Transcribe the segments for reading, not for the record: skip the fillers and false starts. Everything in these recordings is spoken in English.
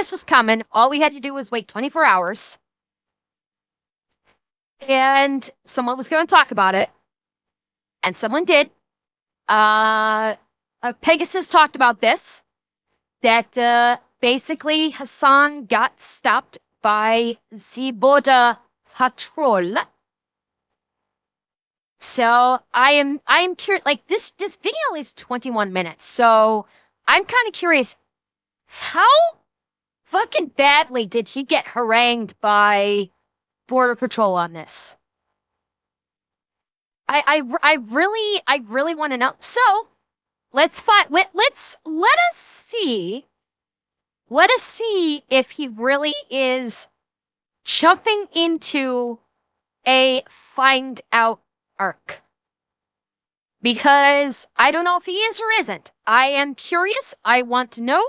this was coming. All we had to do was wait 24 hours. And someone was going to talk about it. And someone did. Pegasus talked about this. That basically Hasan got stopped by the border patrol. So I'm curious. Like this video is 21 minutes. So I'm kind of curious. How fucking badly did he get harangued by Border Patrol on this? I really want to know. So let's find. Let us see. Let us see if he really is jumping into a find out arc. Because I don't know if he is or isn't. I am curious. I want to know.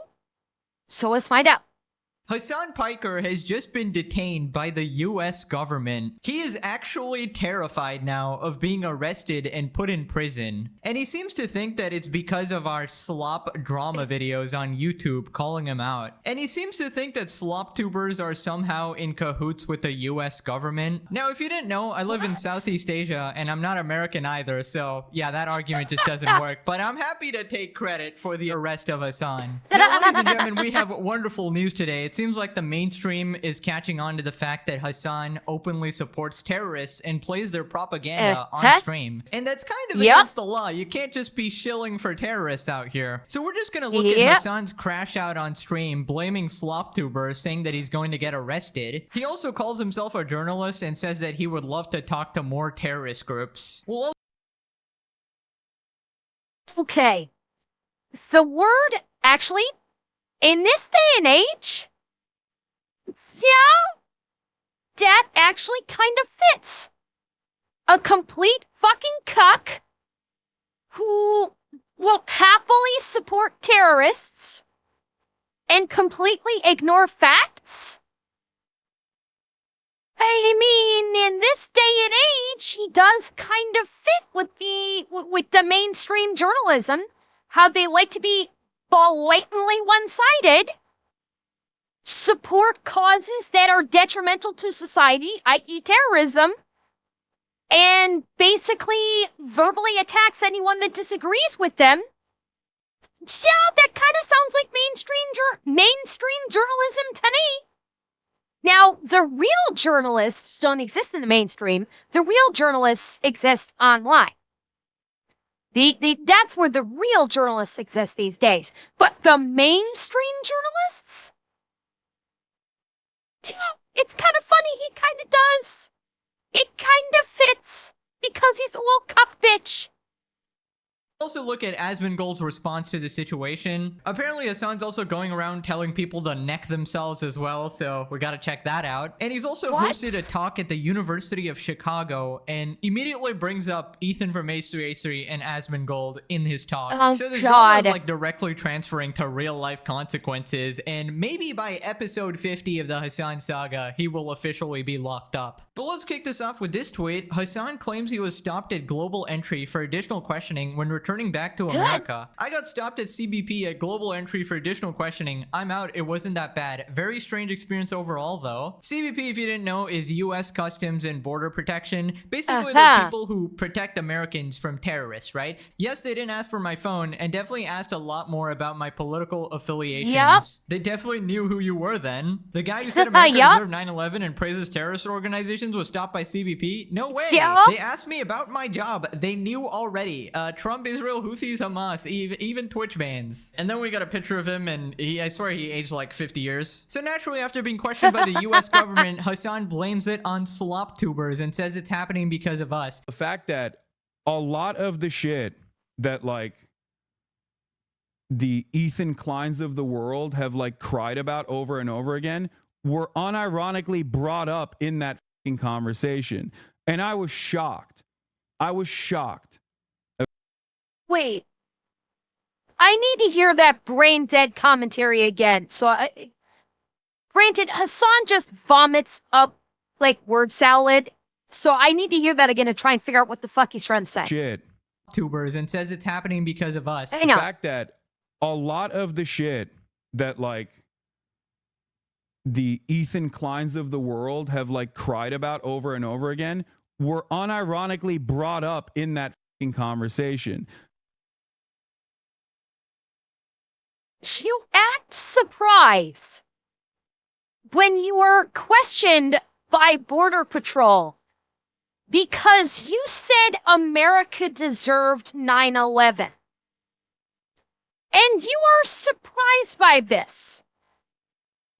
So let's find out. Hasan Piker has just been detained by the US government. He is actually terrified now of being arrested and put in prison. And he seems to think that it's because of our slop drama videos on YouTube calling him out. And he seems to think that slop tubers are somehow in cahoots with the US government. Now, if you didn't know, I live in Southeast Asia and I'm not American either. So yeah, that argument just doesn't work. But I'm happy to take credit for the arrest of Hasan. Now, ladies and gentlemen, we have wonderful news today. It seems like the mainstream is catching on to the fact that Hasan openly supports terrorists and plays their propaganda on stream. And that's kind of against the law. You can't just be shilling for terrorists out here. So we're just gonna look at Hasan's crash out on stream, blaming SlopTuber, saying that he's going to get arrested. He also calls himself a journalist and says that he would love to talk to more terrorist groups. Well, okay. The word, actually, in this day and age, yeah, that actually kind of fits. A complete fucking cuck who will happily support terrorists and completely ignore facts. I mean, in this day and age, he does kind of fit with the mainstream journalism, how they like to be blatantly one-sided, support causes that are detrimental to society, i.e. terrorism, and basically verbally attacks anyone that disagrees with them. Yeah, that kind of sounds like mainstream journalism to me. Now, the real journalists don't exist in the mainstream. The real journalists exist online. That's where the real journalists exist these days. But the mainstream journalists? Yeah, it's kind of funny. He kind of does. It kind of fits because he's a little cuck bitch. Also look at Asmongold's response to the situation. Apparently Hasan's also going around telling people to neck themselves as well, so we gotta check that out. And he's also hosted a talk at the University of Chicago and immediately brings up Ethan from H3H3 and Asmongold in his talk. Oh, so this God. is like directly transferring to real life consequences, and maybe by episode 50 of the Hasan saga, he will officially be locked up. But let's kick this off with this tweet. Hasan claims he was stopped at global entry for additional questioning when returning back to America. I got stopped at CBP at global entry for additional questioning. I'm out. It wasn't that bad. Very strange experience overall, though. CBP, if you didn't know, is U.S. Customs and Border Protection. Basically, they're people who protect Americans from terrorists, right? Yes, they didn't ask for my phone and definitely asked a lot more about my political affiliations. They definitely knew who you were then. The guy who said America deserved 9/11 and praises terrorist organizations was stopped by CBP? No way. They asked me about my job. They knew already. Trump, Israel, Houthis, Hamas, even Twitch bans. And then we got a picture of him, and I swear he aged like 50 years. So naturally, after being questioned by the US government, Hasan blames it on slop tubers and says it's happening because of us. The fact that a lot of the shit that like the Ethan Kleins of the world have like cried about over and over again were unironically brought up in that fucking conversation. And I was shocked. I was shocked. Wait. I need to hear that brain dead commentary again. So, granted, Hasan just vomits up, like, word salad. So I need to hear that again and try and figure out what the fuck he's trying to say. Shit. Tubers and says it's happening because of us. I know. The fact that a lot of the shit that, like, the Ethan Kleins of the world have like cried about over and over again were unironically brought up in that conversation. You act surprised when you were questioned by Border Patrol because you said America deserved 9/11. And you are surprised by this.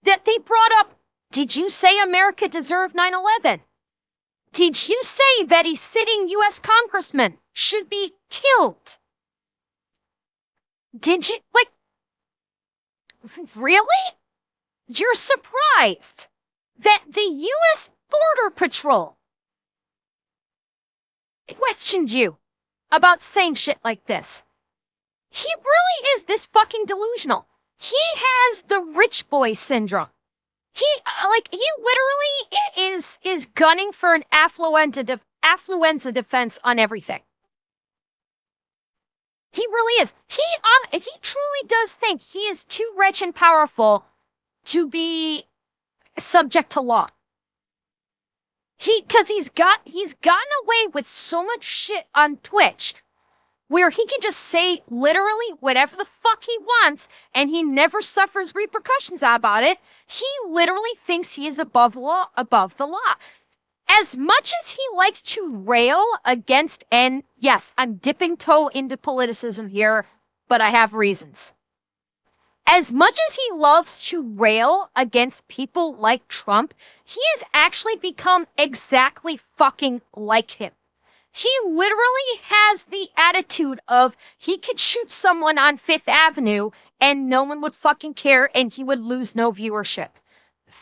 That they brought up, did you say America deserved 9/11? Did you say that a sitting U.S. congressman should be killed? Did you, like, really? You're surprised that the U.S. Border Patrol questioned you about saying shit like this. He really is this fucking delusional. He has the rich boy syndrome. He literally is gunning for an affluenza defense on everything. He really is. He truly does think he is too rich and powerful to be subject to law. Because he's gotten away with so much shit on Twitch where he can just say literally whatever the fuck he wants and he never suffers repercussions about it. He literally thinks he is above the law. As much as he likes to rail against, and yes, I'm dipping toe into politicism here, but I have reasons. As much as he loves to rail against people like Trump, he has actually become exactly fucking like him. He literally has the attitude of he could shoot someone on Fifth Avenue and no one would fucking care and he would lose no viewership.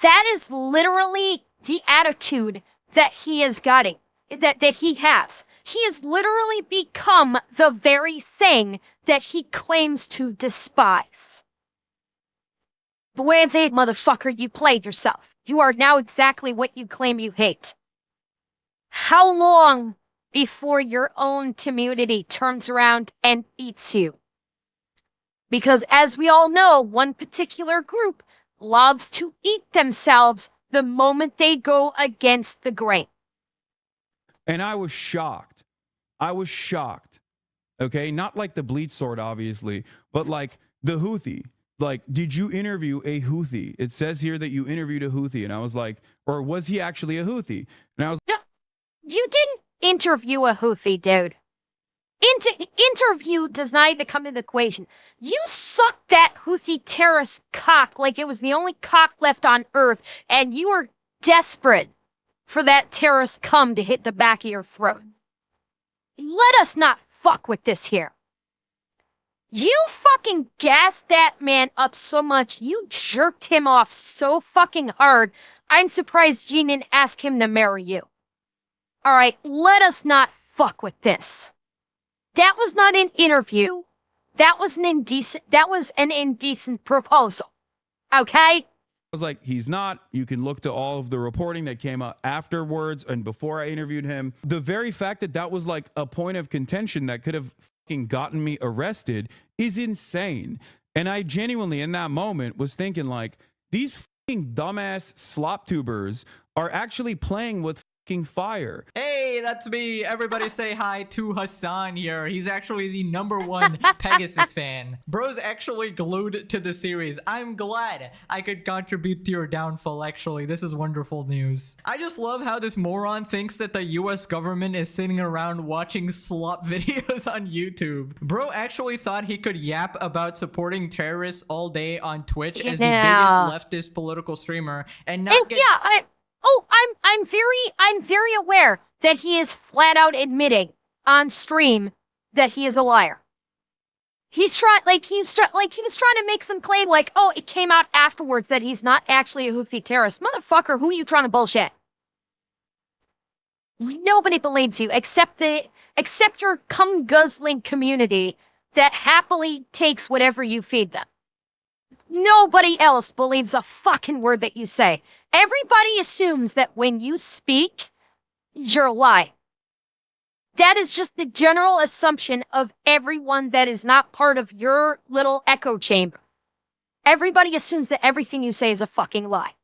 That is literally the attitude that he is getting, that he has. He has literally become the very thing that he claims to despise. But where they, motherfucker, you played yourself. You are now exactly what you claim you hate. How long before your own community turns around and eats you? Because as we all know, one particular group loves to eat themselves the moment they go against the grain. And I was shocked. Okay, not like the bleach sword, obviously, but like the Houthi. Like, did you interview a Houthi? It says here that you interviewed a Houthi. And I was like, or was he actually a Houthi? And I was, no, you didn't interview a Houthi, dude. Interview does not even come into the equation. You sucked that Houthi terrorist cock like it was the only cock left on Earth, and you were desperate for that terrorist cum to hit the back of your throat. Let us not fuck with this here. You fucking gassed that man up so much, you jerked him off so fucking hard, I'm surprised you didn't ask him to marry you. Alright, let us not fuck with this. That was not an interview. That was an indecent proposal. Okay? was like, he's not. You can look to all of the reporting that came out afterwards and before I interviewed him. The very fact that that was like a point of contention that could have fucking gotten me arrested is insane. And I genuinely, in that moment, was thinking like, these fucking dumbass slop tubers are actually playing with fucking fire. Hey, that's me. Everybody say hi to Hasan here. He's actually the #1 Pegasus fan. Bro's actually glued to the series. I'm glad I could contribute to your downfall, actually. This is wonderful news. I just love how this moron thinks that the US government is sitting around watching slop videos on YouTube. Bro actually thought he could yap about supporting terrorists all day on Twitch as the biggest leftist political streamer and not get... I'm very aware that he is flat out admitting on stream that he is a liar. He was trying to make some claim like, oh, it came out afterwards that he's not actually a Houthi terrorist. Motherfucker, who are you trying to bullshit? Nobody believes you except your cum guzzling community that happily takes whatever you feed them. Nobody else believes a fucking word that you say. Everybody assumes that when you speak, you're lying. That is just the general assumption of everyone that is not part of your little echo chamber. Everybody assumes that everything you say is a fucking lie.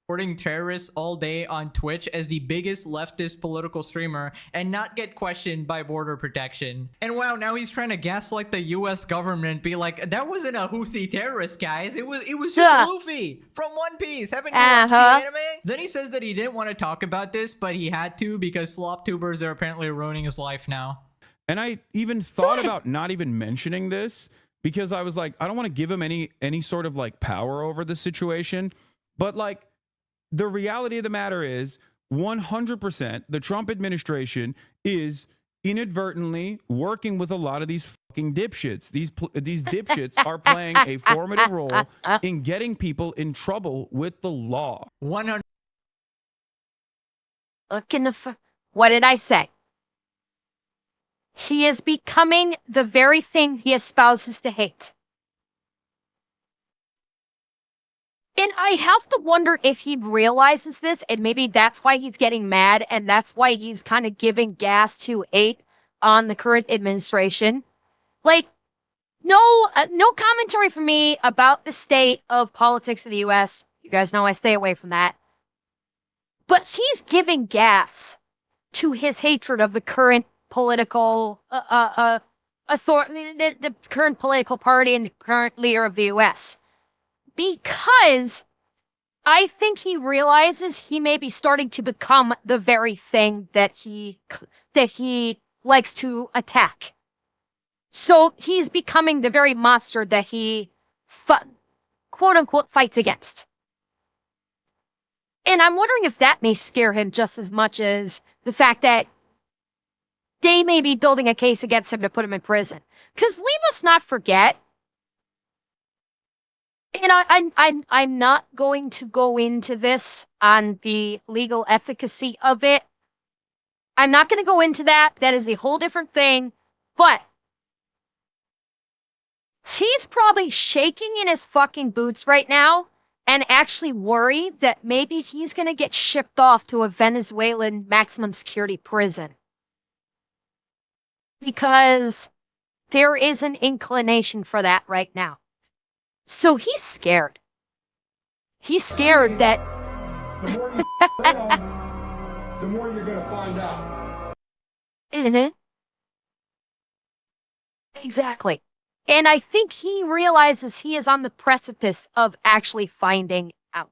supporting terrorists all day on Twitch as the biggest leftist political streamer and not get questioned by border protection. And wow, now he's trying to gaslight the US government, be like, that wasn't a Houthi terrorist, guys. It was just Luffy from One Piece. Haven't you watched the anime? Then he says that he didn't want to talk about this, but he had to because slop tubers are apparently ruining his life now. And I even thought about not even mentioning this because I was like, I don't want to give him any sort of like power over the situation. But like, the reality of the matter is 100% the Trump administration is inadvertently working with a lot of these fucking dipshits. These dipshits are playing a formative role in getting people in trouble with the law. 100. Look in the what did I say? He is becoming the very thing he espouses to hate. And I have to wonder if he realizes this, and maybe that's why he's getting mad, and that's why he's kind of giving gas to hate on the current administration. Like, no commentary from me about the state of politics in the U.S. You guys know I stay away from that. But he's giving gas to his hatred of the current political authority, the current political party, and the current leader of the U.S. Because I think he realizes he may be starting to become the very thing that he likes to attack. So he's becoming the very monster that he, quote unquote, fights against. And I'm wondering if that may scare him just as much as the fact that they may be building a case against him to put him in prison. Because leave us not forget, and I'm not going to go into this on the legal efficacy of it. I'm not going to go into that. That is a whole different thing. But he's probably shaking in his fucking boots right now and actually worried that maybe he's going to get shipped off to a Venezuelan maximum security prison. Because there is an inclination for that right now. So he's scared. He's scared that... The more you the more you're going to find out. Exactly. And I think he realizes he is on the precipice of actually finding out.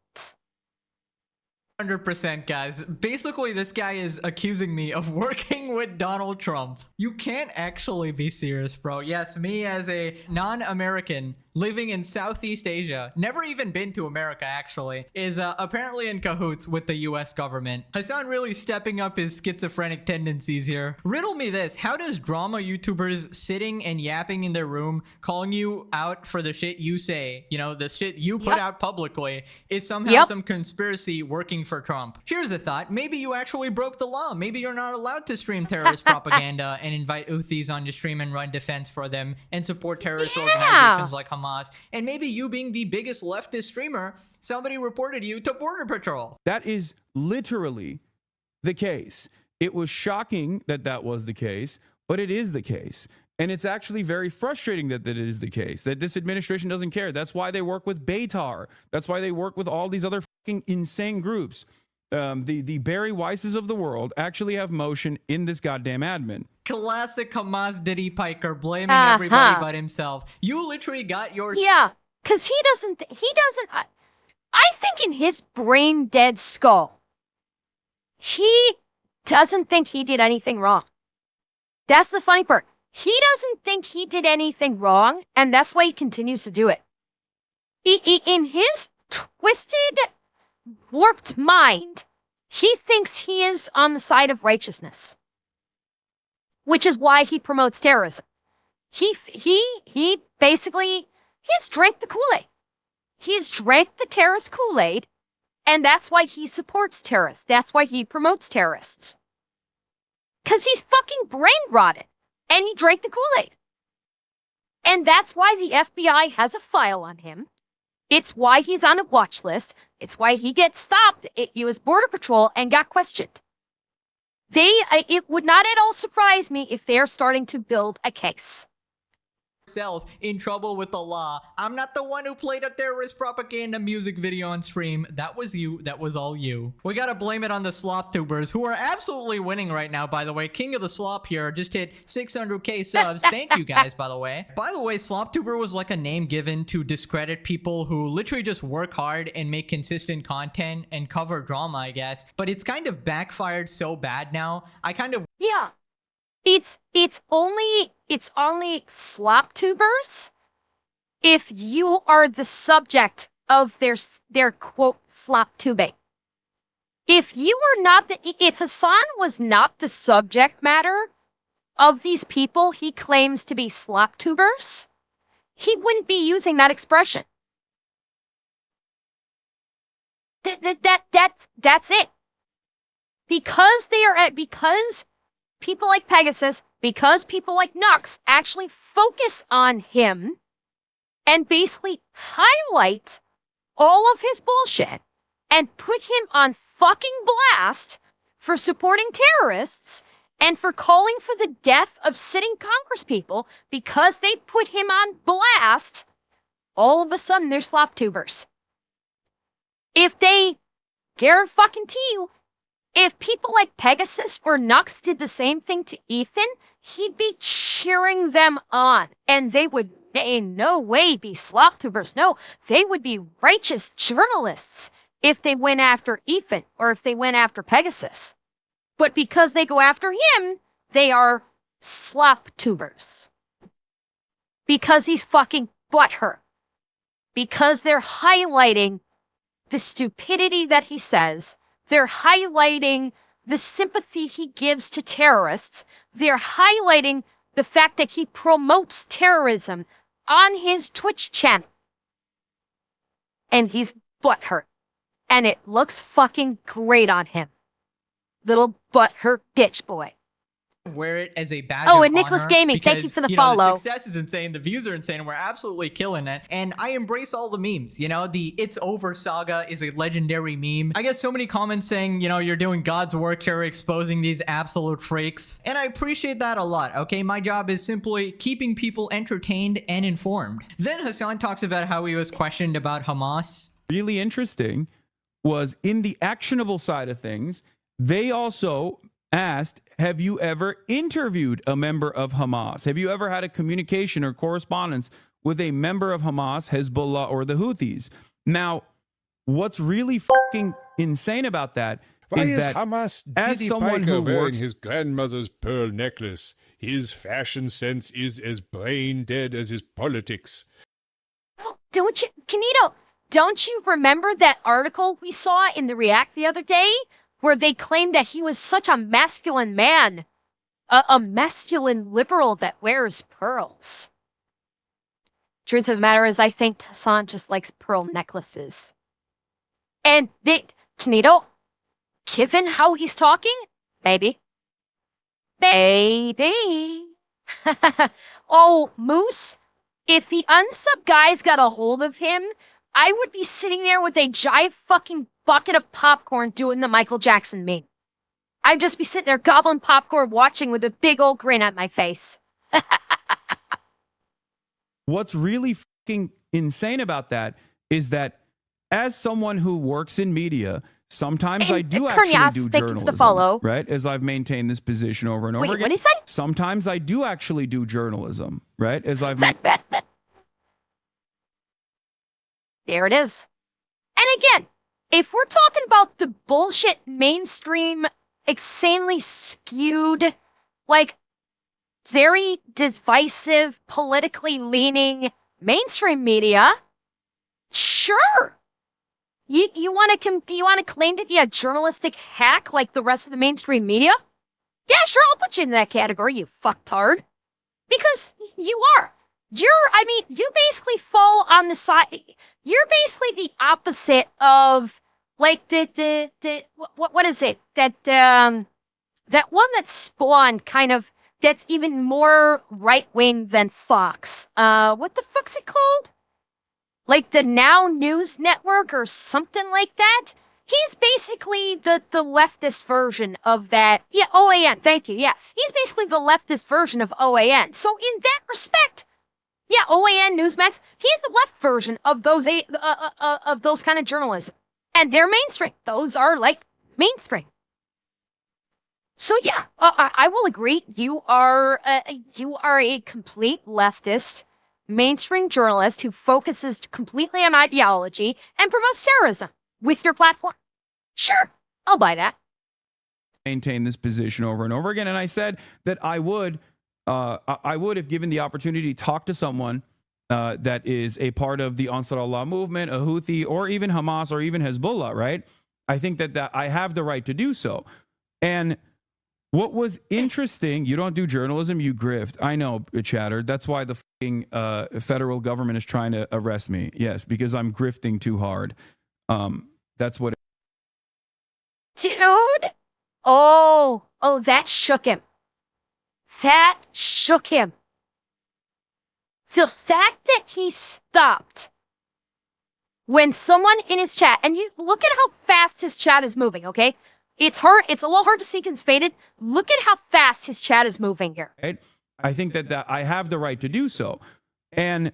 100%, guys. Basically, this guy is accusing me of working with Donald Trump. You can't actually be serious, bro. Yes, me as a non-American living in Southeast Asia, never even been to America actually, is apparently in cahoots with the US government. Hasan really stepping up his schizophrenic tendencies here. Riddle me this, how does drama YouTubers sitting and yapping in their room, calling you out for the shit you say, you know, the shit you put out publicly, is somehow some conspiracy working for Trump? Here's a thought, maybe you actually broke the law. Maybe you're not allowed to stream terrorist propaganda and invite Houthis on your stream and run defense for them and support terrorist organizations like Hamas. And maybe you being the biggest leftist streamer, somebody reported you to Border Patrol. That is literally the case. It was shocking that that was the case, but it is the case. And it's actually very frustrating that it is the case, that this administration doesn't care. That's why they work with Beitar. That's why they work with all these other fucking insane groups. The Barry Weisses of the world actually have motion in this goddamn admin. Classic Hamas Diddy Piker blaming everybody but himself. You literally got your... Yeah, because he doesn't, I think in his brain dead skull, he doesn't think he did anything wrong. That's the funny part. He doesn't think he did anything wrong, and that's why he continues to do it. In his twisted, warped mind, he thinks he is on the side of righteousness, which is why he promotes terrorism. He basically, he's drank the Kool-Aid. He's drank the terrorist Kool-Aid, and that's why he supports terrorists. That's why he promotes terrorists. Because he's fucking brain rotted, and he drank the Kool-Aid. And that's why the FBI has a file on him. It's why he's on a watch list. It's why he gets stopped at U.S. Border Patrol and got questioned. It would not at all surprise me if they're starting to build a case. Self in trouble with the law. I'm not the one who played a terrorist propaganda music video on stream. That was you. That was all you. We gotta blame it on the slop tubers, who are absolutely winning right now, by the way. King of the slop here just hit 600k subs. Thank you guys, by the way. By the way, slop tuber was like a name given to discredit people who literally just work hard and make consistent content and cover drama, I guess. But it's kind of backfired so bad now. I kind of Yeah. It's only slop tubers if you are the subject of their quote slop tubing. If Hasan was not the subject matter of these people he claims to be slop tubers, he wouldn't be using that expression. That's it. Because people like Pegasus, because people like Nux actually focus on him and basically highlight all of his bullshit and put him on fucking blast for supporting terrorists and for calling for the death of sitting congresspeople because they put him on blast, all of a sudden they're slop tubers. If they guarantee you, if people like Pegasus or Nux did the same thing to Ethan, he'd be cheering them on. And they would in no way be slop tubers. No, they would be righteous journalists if they went after Ethan or if they went after Pegasus. But because they go after him, they are slop tubers. Because he's fucking butthurt. Because they're highlighting the stupidity that he says. They're highlighting the sympathy he gives to terrorists. They're highlighting the fact that he promotes terrorism on his Twitch channel. And he's butthurt. And it looks fucking great on him. Little butthurt bitch boy. wear it as a badge Oh, of and Nicholas honor Gaming, because, thank you for the know, follow. The success is insane, the views are insane, and we're absolutely killing it. And I embrace all the memes, you know, the It's Over saga is a legendary meme. I get so many comments saying, you know, you're doing God's work here, exposing these absolute freaks. And I appreciate that a lot, okay? My job is simply keeping people entertained and informed. Then Hasan talks about how he was questioned about Hamas. Really interesting was in the actionable side of things, they also asked, have you ever interviewed a member of Hamas? Have you ever had a communication or correspondence with a member of Hamas, Hezbollah, or the Houthis? Now, what's really fucking insane about that Why is is that Hamas as Diddy someone Piker who wearing works his grandmother's pearl necklace? His fashion sense is as brain dead as his politics. Don't you, Kanito, don't you remember that article we saw in the React the other day where they claimed that he was such a masculine man, a masculine liberal that wears pearls? Truth of the matter is, I think Hasan just likes pearl necklaces. And Kanito, given how he's talking, maybe. Oh, Moose, if the unsub guys got a hold of him, I would be sitting there with a giant fucking bucket of popcorn doing the Michael Jackson meme. I'd just be sitting there gobbling popcorn, watching with a big old grin on my face. What's really fucking insane about that is that as someone who works in media, sometimes I do actually do thank you for the journalism, follow. right? As I've maintained this position over and over Wait, again. what did he say? Sometimes I do actually do journalism, right? As I've There it is. And again, if we're talking about the bullshit mainstream, insanely skewed, like very divisive, politically leaning mainstream media, sure. You want to claim to be a journalistic hack like the rest of the mainstream media? Yeah, sure, I'll put you in that category, you fucktard. Because you are. You basically fall on the side. You're basically the opposite of, like, what is it? That one that spawned kind of, that's even more right-wing than Fox. What the fuck's it called? Like the Now News Network or something like that? He's basically the leftist version of that. Yeah, OAN, thank you, yes. He's basically the leftist version of OAN. So in that respect, Yeah, OAN, Newsmax. He's the left version of those kind of journalism, and they're mainstream. Those are like mainstream. So yeah, I will agree. You are a complete leftist, mainstream journalist who focuses completely on ideology and promotes terrorism with your platform. Sure, I'll buy that. Maintain this position over and over again. And I said that I would have given the opportunity to talk to someone that is a part of the Ansar Allah movement, a Houthi, or even Hamas, or even Hezbollah, right? I think that I have the right to do so. And what was interesting, you don't do journalism, you grift. I know, Chatter. That's why the federal government is trying to arrest me. Yes, because I'm grifting too hard. That's what. Dude. Oh, that shook him. That shook him. The fact that he stopped when someone in his chat, and you look at how fast his chat is moving, okay? It's a little hard to see because it's faded. Look at how fast his chat is moving here. Right? I think that I have the right to do so. And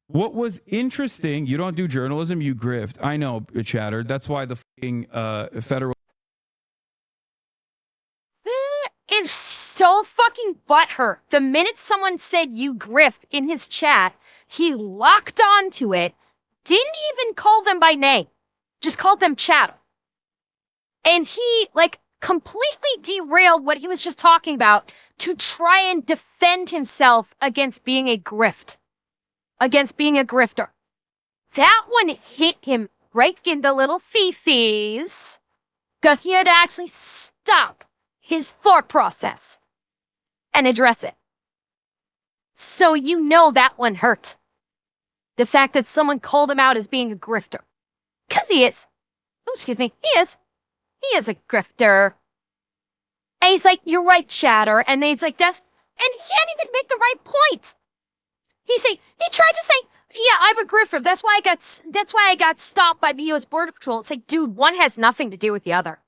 what was interesting, you don't do journalism, you grift. I know, Chatter. That's why the federal. It's so fucking butthurt. The minute someone said you grift in his chat, he locked onto it, didn't even call them by name, just called them chatter. And he, like, completely derailed what he was just talking about to try and defend himself against being a grifter. That one hit him right in the little fifis. Got here to actually stop his thought process and address it. So you know that one hurt. The fact that someone called him out as being a grifter. Because he is. Oh, excuse me. He is. He is a grifter. And he's like, you're right, Chatter. And then he's like, and he can't even make the right points. He tried to say, yeah, I'm a grifter. That's why I got stopped by the U.S. Border Patrol. It's like, dude, one has nothing to do with the other.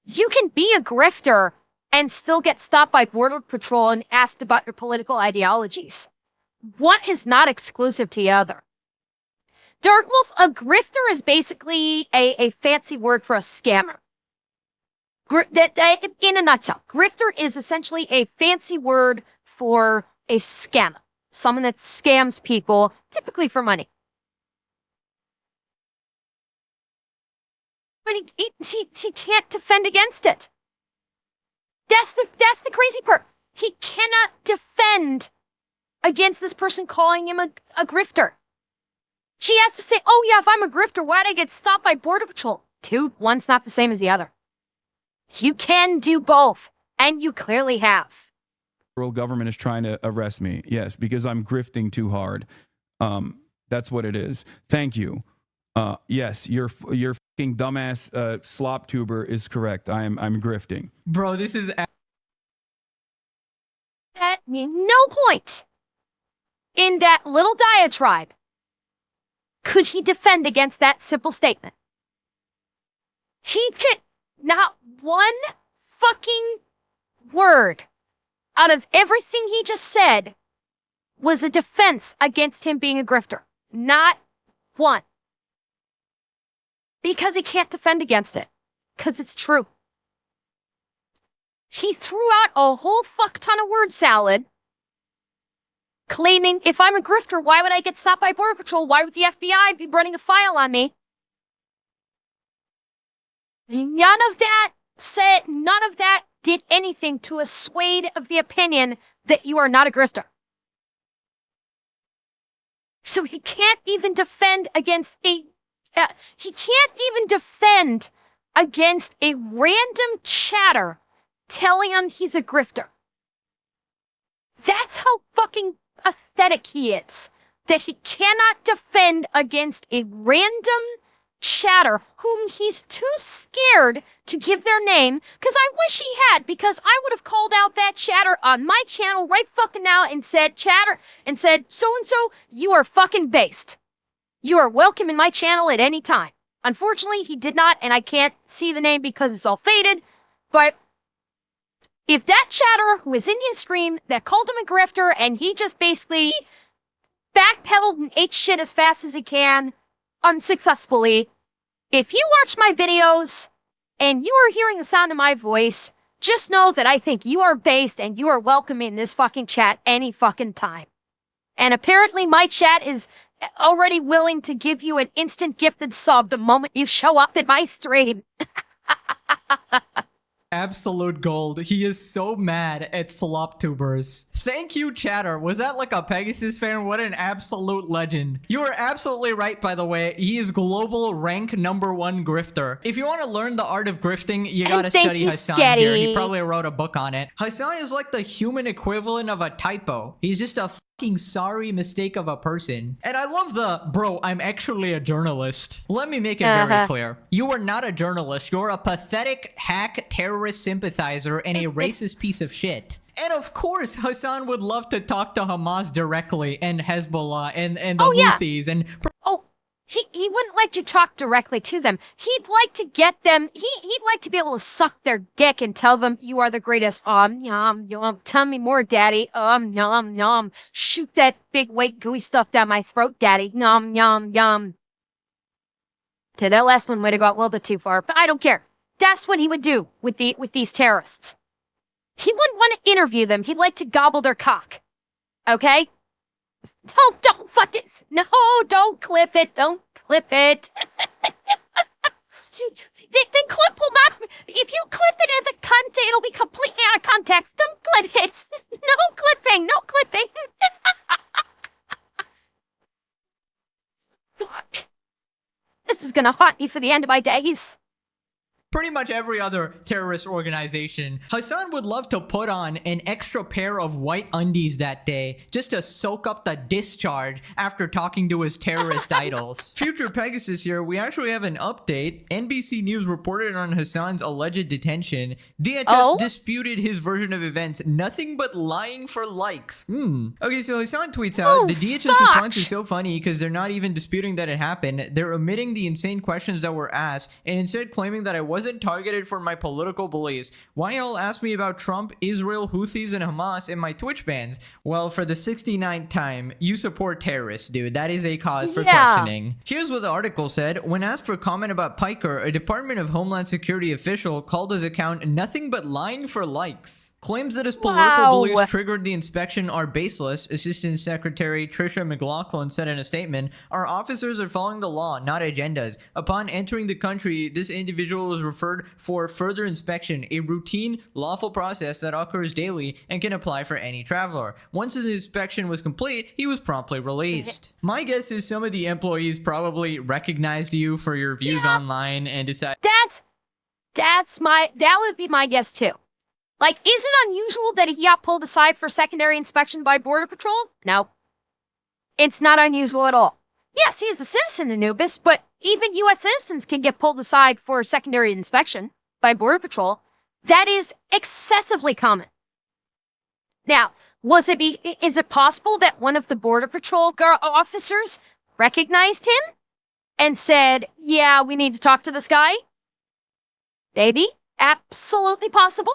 You can be a grifter and still get stopped by Border Patrol and asked about your political ideologies. One is not exclusive to the other. Dark Wolf, a grifter is basically a fancy word for a scammer. In a nutshell, grifter is essentially a fancy word for a scammer. Someone that scams people, typically for money. But he can't defend against it. That's the crazy part. He cannot defend against this person calling him a grifter. She has to say, oh yeah, if I'm a grifter, why'd I get stopped by Border Patrol? Dude, one's not the same as the other. You can do both, and you clearly have. The federal government is trying to arrest me. Yes, because I'm grifting too hard. That's what it is. Thank you. Yes, your fucking dumbass slop tuber is correct. I'm grifting. Bro, this is At no point in that little diatribe could he defend against that simple statement. He could not one fucking word out of everything he just said was a defense against him being a grifter. Not one. Because he can't defend against it. Because it's true. He threw out a whole fuck ton of word salad, claiming, if I'm a grifter, why would I get stopped by Border Patrol? Why would the FBI be running a file on me? None of that did anything to assuade of the opinion that you are not a grifter. So he can't even defend against a random chatter telling him he's a grifter. That's how fucking pathetic he is. That he cannot defend against a random chatter whom he's too scared to give their name, because I wish he had, because I would have called out that chatter on my channel right fucking now and said, chatter, and said, so-and-so, you are fucking based. You are welcome in my channel at any time. Unfortunately, he did not, and I can't see the name because it's all faded, but if that chatter was in his stream that called him a grifter and he just basically backpedaled and ate shit as fast as he can, unsuccessfully. If you watch my videos and you are hearing the sound of my voice, just know that I think you are based and you are welcome in this fucking chat any fucking time. And apparently my chat is already willing to give you an instant gifted sub the moment you show up in my stream. Absolute gold. He is so mad at SlopTubers. Thank you, chatter. Was that like a Pegasus fan? What an absolute legend. You are absolutely right, by the way. He is global rank #1 grifter. If you want to learn the art of grifting, you gotta study Hasan here. He probably wrote a book on it. Hasan is like the human equivalent of a typo. He's just a fucking sorry mistake of a person. And I love the, bro, I'm actually a journalist. Let me make it very clear. You are not a journalist. You're a pathetic hack terrorist sympathizer and a racist piece of shit. And of course, Hasan would love to talk to Hamas directly and Hezbollah and the Houthis and... He wouldn't like to talk directly to them. He'd like to get them, he'd like to be able to suck their dick and tell them, you are the greatest. Yum, yum, tell me more, daddy. Yum, yum. Shoot that big white gooey stuff down my throat, daddy. Yum, yum, yum. Okay, that last one might have got a little bit too far, but I don't care. That's what he would do with these terrorists. He wouldn't want to interview them. He'd like to gobble their cock. Okay? Don't fuck it. No, don't clip it. Don't clip it. The clip will not. If you clip it in the content, it'll be completely out of context. Don't clip it. No clipping. No clipping. Fuck. This is gonna haunt me for the end of my days. Pretty much every other terrorist organization. Hasan would love to put on an extra pair of white undies that day just to soak up the discharge after talking to his terrorist idols. Future Pegasus here, we actually have an update. NBC News reported on Hasan's alleged detention. DHS disputed his version of events. Nothing but lying for likes. Okay, so Hasan tweets out, the DHS response is so funny because they're not even disputing that it happened. They're omitting the insane questions that were asked and instead claiming that I wasn't targeted for my political beliefs. Why y'all ask me about Trump, Israel, Houthis, and Hamas in my Twitch bans? Well, for the 69th time, you support terrorists, dude. That is a cause for questioning. Here's what the article said. When asked for comment about Piker, a Department of Homeland Security official called his account nothing but lying for likes. Claims that his political beliefs triggered the inspection are baseless. Assistant Secretary Tricia McLaughlin said in a statement, our officers are following the law, not agendas. Upon entering the country, this individual was referred for further inspection, a routine, lawful process that occurs daily and can apply for any traveler. Once his inspection was complete, he was promptly released. My guess is some of the employees probably recognized you for your views online and decided... That would be my guess too. Like, is it unusual that he got pulled aside for secondary inspection by Border Patrol? No. It's not unusual at all. Yes, he is a citizen in Anubis, but even U.S. citizens can get pulled aside for secondary inspection by Border Patrol. That is excessively common. Now, is it possible that one of the Border Patrol officers recognized him and said, yeah, we need to talk to this guy? Maybe. Absolutely possible.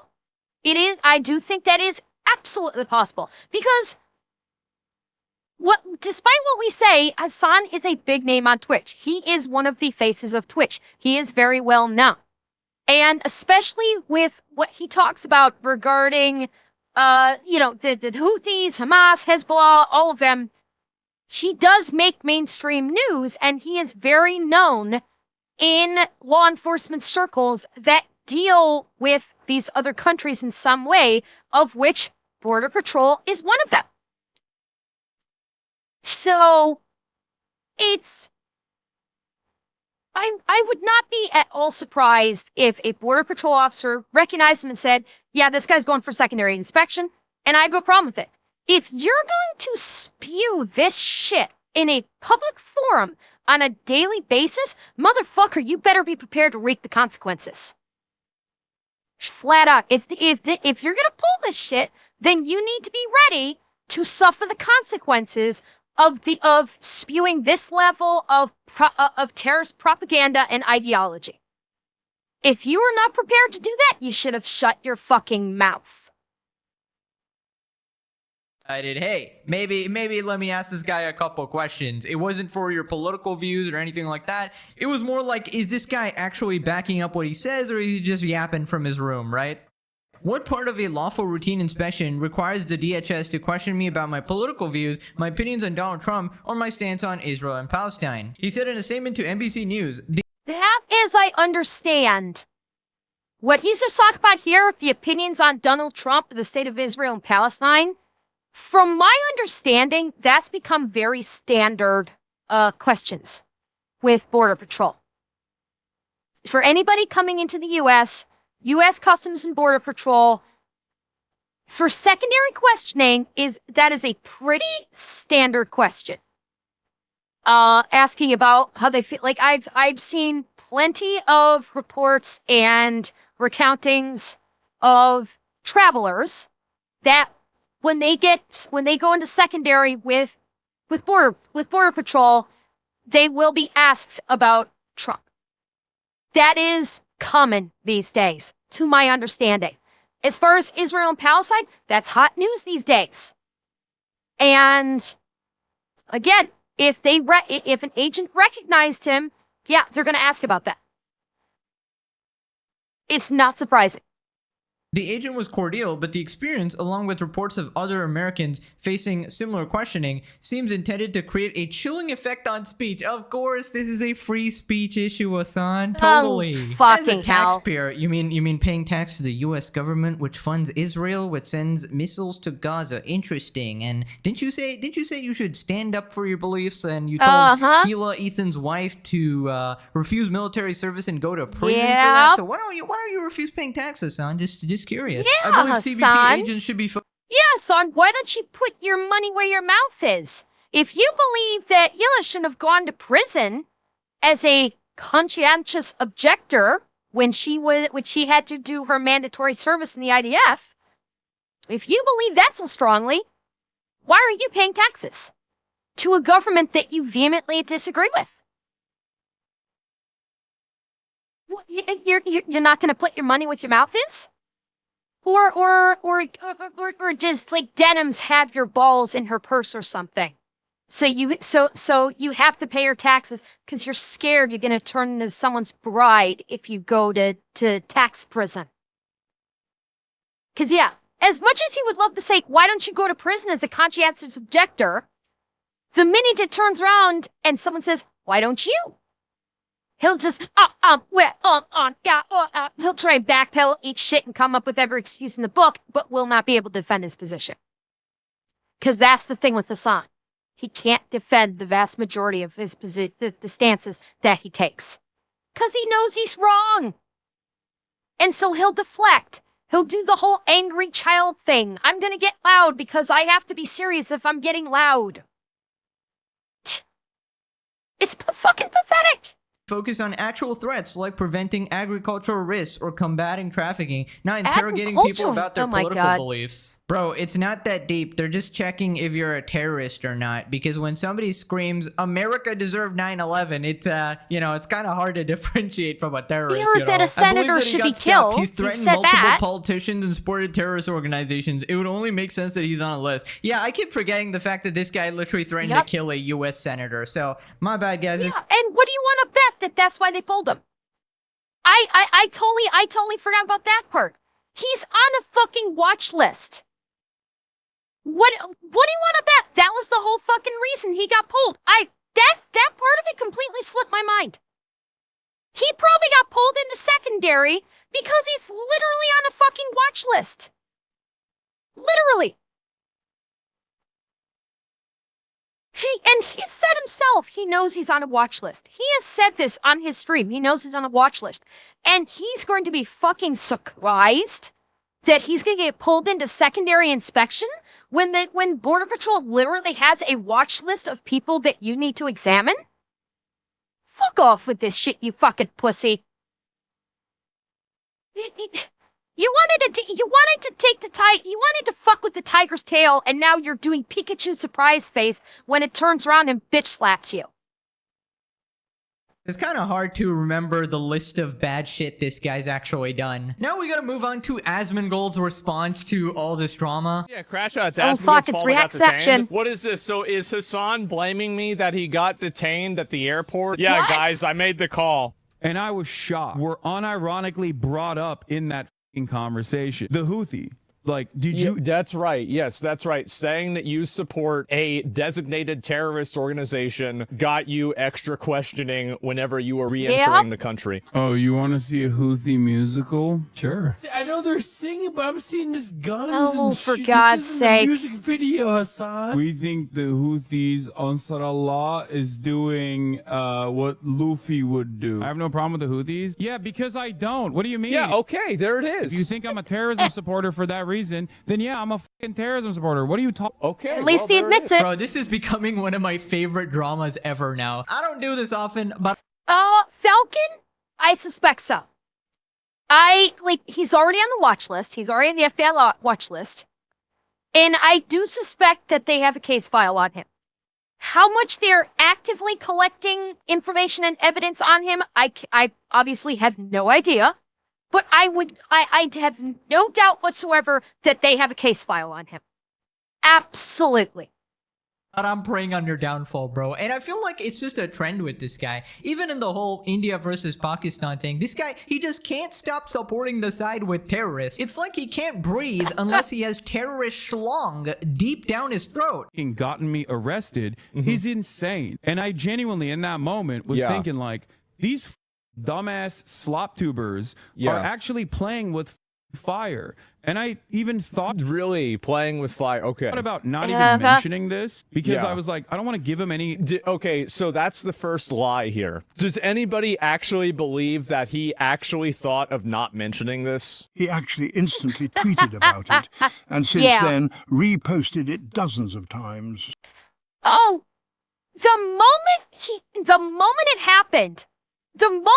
It is. I do think that is absolutely possible because despite what we say, Hasan is a big name on Twitch. He is one of the faces of Twitch. He is very well known. And especially with what he talks about regarding, the Houthis, Hamas, Hezbollah, all of them, he does make mainstream news, and he is very known in law enforcement circles that deal with these other countries in some way, of which Border Patrol is one of them. So, I would not be at all surprised if a Border Patrol officer recognized him and said, yeah, this guy's going for secondary inspection, and I have no problem with it. If you're going to spew this shit in a public forum on a daily basis, motherfucker, you better be prepared to reap the consequences. Flat out. If you're gonna pull this shit, then you need to be ready to suffer the consequences of spewing this level of terrorist propaganda and ideology. If you are not prepared to do that, you should have shut your fucking mouth. Hey, maybe let me ask this guy a couple questions. It wasn't for your political views or anything like that. It was more like, is this guy actually backing up what he says, or is he just yapping from his room, right? What part of a lawful routine inspection requires the DHS to question me about my political views, my opinions on Donald Trump, or my stance on Israel and Palestine? He said in a statement to NBC News, That is, I understand. What he's just talking about here, the opinions on Donald Trump, the state of Israel and Palestine, from my understanding, that's become very standard questions with Border Patrol. For anybody coming into the U.S., U.S. Customs and Border Patrol, for secondary questioning, that is a pretty standard question. Asking about how they feel. Like I've seen plenty of reports and recountings of travelers that when they go into secondary with Border Patrol, they will be asked about Trump. That is common these days, to my understanding. As far as Israel and Palestine, that's hot news these days. And again, if an agent recognized him, yeah, they're going to ask about that. It's not surprising. the agent was cordial, but the experience, along with reports of other Americans facing similar questioning, seems intended to create a chilling effect on speech. Of course, this is a free speech issue, Hasan. Totally. Fucking As a hell. taxpayer, you mean paying tax to the U.S. government, which funds Israel, which sends missiles to Gaza? Interesting. And didn't you say you should stand up for your beliefs? And you told Keela, Ethan's wife, to refuse military service and go to prison for that. So why don't you refuse paying taxes, Hasan? Just curious. Yeah, I believe CBP Hasan. agents should be. Yeah, son, why don't you put your money where your mouth is? If you believe that Hila shouldn't have gone to prison as a conscientious objector when she had to do her mandatory service in the IDF, if you believe that so strongly, why are you paying taxes to a government that you vehemently disagree with? You're not going to put your money where your mouth is? Or just like Denim's have your balls in her purse or something. So you have to pay her taxes because you're scared you're gonna turn into someone's bride if you go to tax prison. Cause yeah, as much as he would love to say, why don't you go to prison as a conscientious objector? The minute it turns around and someone says, why don't you? He'll just, he'll try and backpedal, eat shit, and come up with every excuse in the book, but will not be able to defend his position. Because that's the thing with Hasan. He can't defend the vast majority of his the stances that he takes. Because he knows he's wrong. And so he'll deflect. He'll do the whole angry child thing. I'm going to get loud because I have to be serious if I'm getting loud. It's fucking pathetic. Focus on actual threats like preventing agricultural risks or combating trafficking, not interrogating people about their political beliefs. Bro, it's not that deep. They're just checking if you're a terrorist or not. Because when somebody screams, America deserved 9/11, it's kind of hard to differentiate from a terrorist. He heard that a senator should be killed. He's threatened multiple politicians and supported terrorist organizations. It would only make sense that he's on a list. Yeah, I keep forgetting the fact that this guy literally threatened to kill a U.S. senator. So, my bad, guys. Yeah, and what do you want to bet that's why they pulled him? I totally forgot about that part. He's on a fucking watch list. What do you want to bet? That was the whole fucking reason he got pulled. That part of it completely slipped my mind. He probably got pulled into secondary because he's literally on a fucking watch list. Literally. He said himself, he knows he's on a watch list. He has said this on his stream. He knows he's on a watch list. And he's going to be fucking surprised that he's going to get pulled into secondary inspection when Border Patrol literally has a watch list of people that you need to examine? Fuck off with this shit, you fucking pussy. You wanted to fuck with the tiger's tail, and now you're doing Pikachu surprise face when it turns around and bitch slaps you. It's kind of hard to remember the list of bad shit this guy's actually done. Now we gotta move on to Asmongold's response to all this drama. Yeah, Crash Out. Oh fuck, it's react section. What is this? So is Hasan blaming me that he got detained at the airport? Yeah, What? guys, I made the call. And I was shocked. Were unironically brought up in that conversation. The Houthi. Like, did you? That's right. Yes, that's right. Saying that you support a designated terrorist organization got you extra questioning whenever you were re-entering the country. Oh, you want to see a Houthi musical? Sure. I know they're singing, but I'm seeing just guns. Oh, and for shit. God's This isn't a sake. music video, Hasan. We think the Houthis, Ansar Allah, is doing what Luffy would do. I have no problem with the Houthis. Yeah, because I don't. What do you mean? Yeah, okay, there it is. If you think I'm a terrorism supporter for that reason, then yeah, I'm a fucking terrorism supporter. What are you talking? Okay. At least he admits it. Bro, this is becoming one of my favorite dramas ever now. I don't do this often, but Falcon? I suspect so. He's already on the watch list. He's already on the FBI watch list. And I do suspect that they have a case file on him. How much they're actively collecting information and evidence on him, I obviously have no idea. But I'd have no doubt whatsoever that they have a case file on him. Absolutely. I'm preying on your downfall, bro. And I feel like it's just a trend with this guy. Even in the whole India versus Pakistan thing, this guy, he just can't stop supporting the side with terrorists. It's like he can't breathe unless he has terrorist schlong deep down his throat. Gotten me arrested. He's insane. And I genuinely, in that moment, was thinking like, these dumbass slop tubers are actually playing with fire. And I even thought Really playing with fire. Okay. about not even mentioning this because Yeah. I was like, I don't want to give him any. Okay, so that's the first lie here. Does anybody actually believe that he actually thought of not mentioning this? He actually instantly tweeted about it, and since Yeah. then reposted it dozens of times. Oh, the moment it happened, the moment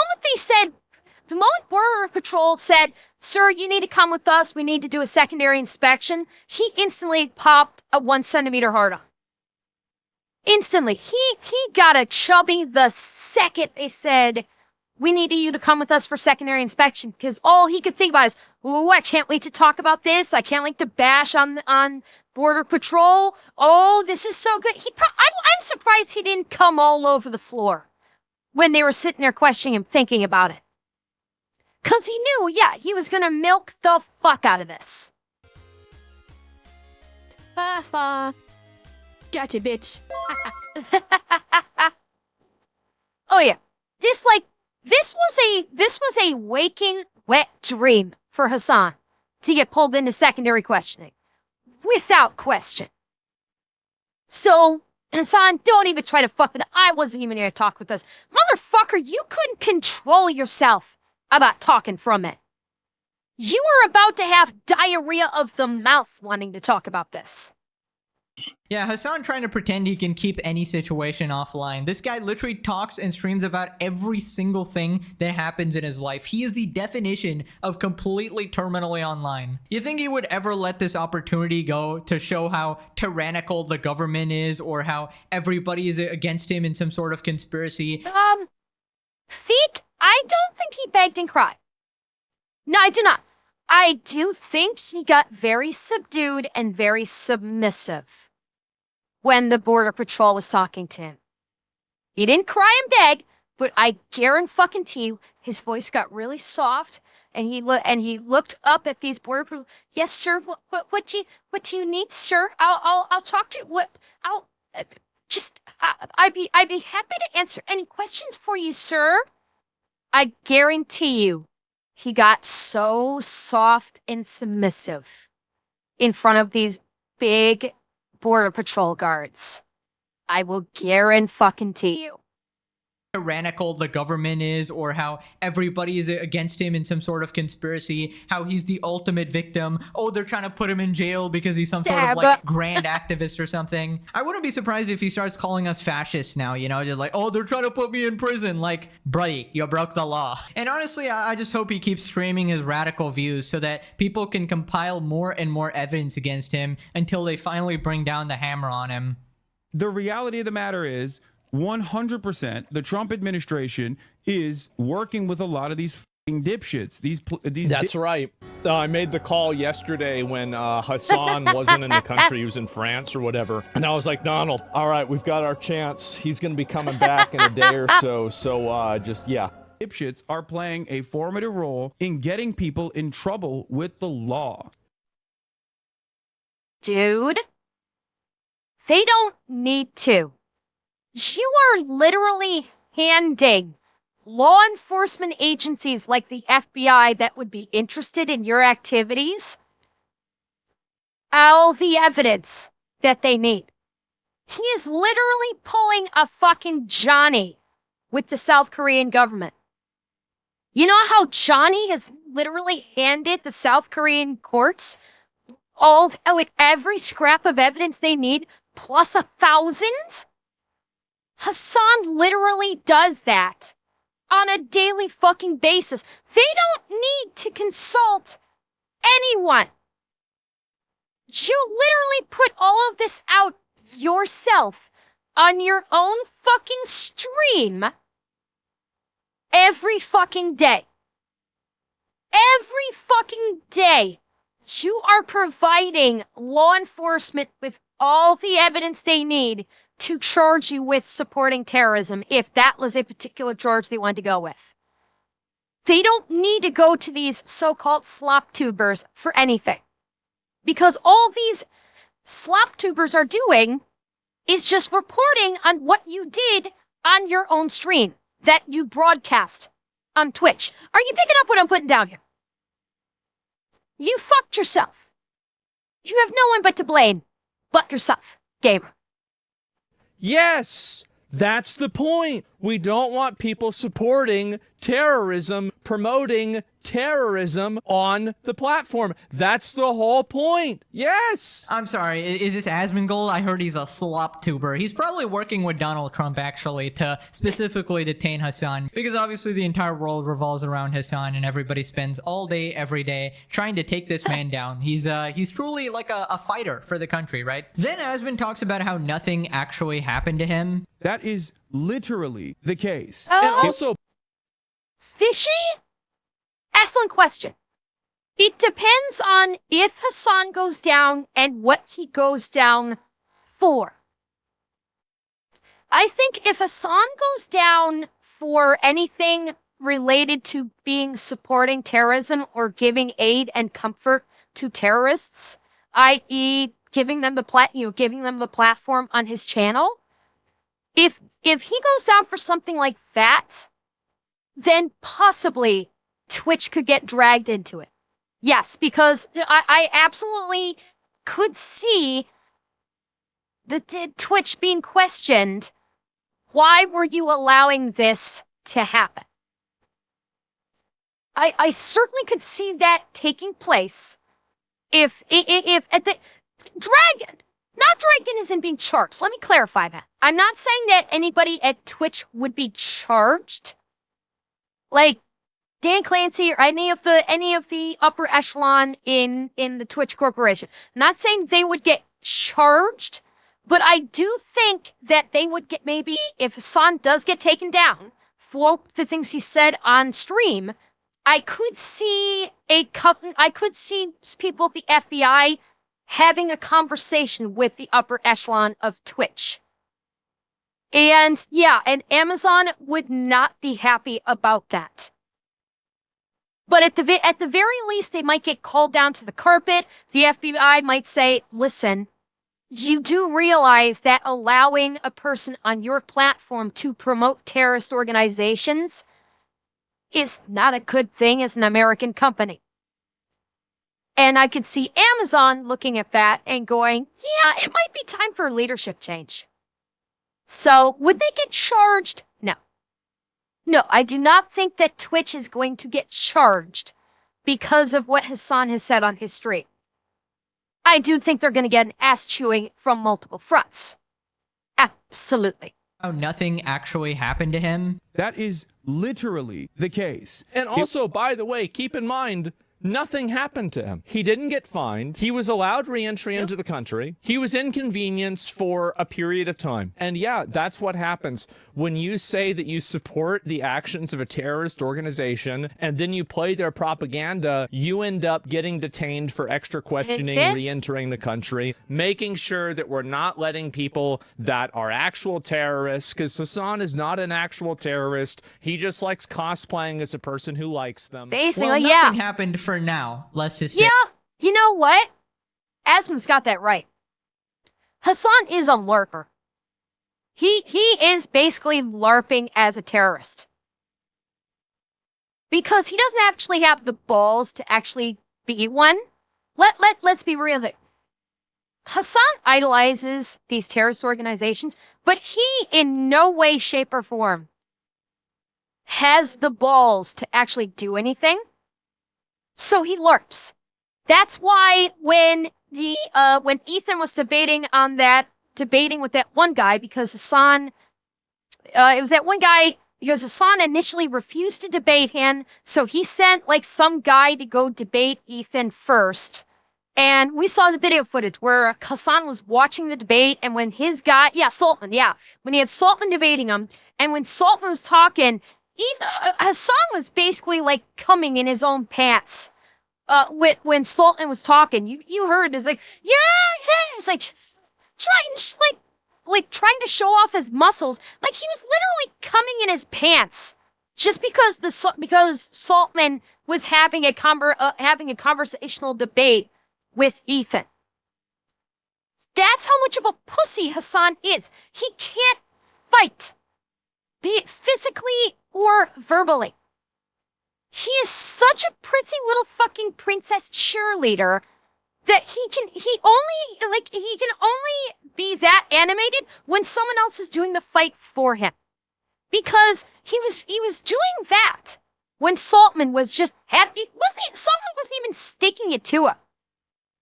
Border Patrol said, "Sir, you need to come with us. We need to do a secondary inspection," he instantly popped a 1 centimeter hard on. Instantly. He got a chubby the second they said, "We need you to come with us for secondary inspection," because all he could think about is, "Oh, I can't wait to talk about this. I can't wait to bash on Border Patrol. Oh, this is so good." I'm surprised he didn't come all over the floor when they were sitting there questioning him, thinking about it. Because he knew, he was going to milk the fuck out of this. Gotcha, bitch. Oh, yeah. This was a waking, wet dream for Hasan to get pulled into secondary questioning. Without question. So, Hasan, don't even try to fuck with it. I wasn't even here to talk with us. Motherfucker, you couldn't control yourself about talking from it. You were about to have diarrhea of the mouth wanting to talk about this. Yeah, Hasan trying to pretend he can keep any situation offline. This guy literally talks and streams about every single thing that happens in his life. He is the definition of completely terminally online. You think he would ever let this opportunity go to show how tyrannical the government is or how everybody is against him in some sort of conspiracy? I don't think he begged and cried. No, I do not. I do think he got very subdued and very submissive when the Border Patrol was talking to him. He didn't cry and beg, but I guarantee you, his voice got really soft, and he looked up at these Border Patrol. "Yes, sir. What do you need, sir? I'll talk to you. I'd be happy to answer any questions for you, sir." I guarantee you, he got so soft and submissive in front of these big Border Patrol guards. I will guarantee you. Tyrannical the government is or how everybody is against him in some sort of conspiracy, how he's the ultimate victim. Oh, they're trying to put him in jail because he's some sort of like grand activist or something. I wouldn't be surprised if he starts calling us fascists now, you know, just like, "Oh, they're trying to put me in prison." Like, buddy, you broke the law. And honestly, I just hope he keeps streaming his radical views so that people can compile more and more evidence against him until they finally bring down the hammer on him. The reality of the matter is, 100%, the Trump administration is working with a lot of these f***ing dipshits. That's right. I made the call yesterday when Hasan wasn't in the country. He was in France or whatever. And I was like, Donald, all right, we've got our chance. He's going to be coming back in a day or so. So just, yeah. Dipshits are playing a formative role in getting people in trouble with the law. Dude, they don't need to. You are literally handing law enforcement agencies like the FBI that would be interested in your activities all the evidence that they need. He is literally pulling a fucking Johnny with the South Korean government. You know how Johnny has literally handed the South Korean courts with every scrap of evidence they need, plus 1,000? Hasan literally does that on a daily fucking basis. They don't need to consult anyone. You literally put all of this out yourself on your own fucking stream every fucking day. Every fucking day, you are providing law enforcement with all the evidence they need to charge you with supporting terrorism, if that was a particular charge they wanted to go with. They don't need to go to these so-called slop tubers for anything. Because all these slop tubers are doing is just reporting on what you did on your own stream that you broadcast on Twitch. Are you picking up what I'm putting down here? You fucked yourself. You have no one but to blame but yourself, gamer. Yes, that's the point. We don't want people supporting terrorism, promoting terrorism on the platform. That's the whole point. Yes. I'm sorry, is this Asmongold? I heard he's a slop tuber. He's probably working with Donald Trump, actually, to specifically detain Hasan, because obviously the entire world revolves around Hasan, and everybody spends all day, every day, trying to take this man down. He's truly like a fighter for the country, right? Then Asmon talks about how nothing actually happened to him. That is literally the case. And also, Fishy? Excellent question. It depends on if Hasan goes down and what he goes down for. I think if Hasan goes down for anything related to supporting terrorism or giving aid and comfort to terrorists, i.e., giving them the platform on his channel, if he goes down for something like that, then possibly Twitch could get dragged into it. Yes, because I absolutely could see the Twitch being questioned. Why were you allowing this to happen? I certainly could see that taking place if at the Dragon, not Dragon isn't being charged. Let me clarify that. I'm not saying that anybody at Twitch would be charged. Like Dan Clancy or any of the upper echelon in the Twitch Corporation. I'm not saying they would get charged, but I do think that they would get, maybe if Hasan does get taken down for the things he said on stream, I could see people at the FBI having a conversation with the upper echelon of Twitch. And yeah, and Amazon would not be happy about that. But at the very least, they might get called down to the carpet. The FBI might say, listen, you do realize that allowing a person on your platform to promote terrorist organizations is not a good thing as an American company. And I could see Amazon looking at that and going, yeah, it might be time for a leadership change. So would they get charged? No. No, I do not think that Twitch is going to get charged because of what Hasan has said on his stream. I do think they're going to get an ass chewing from multiple fronts. Absolutely. How nothing actually happened to him. That is literally the case. and also, by the way, keep in mind, Nothing happened to him. He didn't get fined. He was allowed re-entry into the country. He was inconvenienced for a period of time. And yeah, that's what happens when you say that you support the actions of a terrorist organization and then you play their propaganda. You end up getting detained for extra questioning, re-entering the country, making sure that we're not letting people that are actual terrorists, because Hasan is not an actual terrorist. He just likes cosplaying as a person who likes them. Basically, Well, yeah. nothing happened for now. Let's just say. Yeah, you know what? Asmon's got that right. Hasan is a lurker. He is basically LARPing as a terrorist. Because he doesn't actually have the balls to actually be one. Let's be real there. Hasan idolizes these terrorist organizations, but he in no way, shape, or form has the balls to actually do anything. So he LARPs. That's why when Ethan was debating with that one guy, because Hasan, it was that one guy, because Hasan initially refused to debate him, so he sent like some guy to go debate Ethan first. And we saw the video footage where Hasan was watching the debate, and when his guy, Saltman, when he had Saltman debating him, and when Saltman was talking, Hasan was basically like coming in his own pants. When Saltman was talking, you heard it's like, yeah, it's like trying to show off his muscles, like he was literally coming in his pants, just because Saltman was having a conversational debate with Ethan. That's how much of a pussy Hasan is. He can't fight, be it physically or verbally. He is such a pretty little fucking princess cheerleader that he can only be that animated when someone else is doing the fight for him. Because he was doing that when Saltman was just Saltman wasn't even sticking it to him.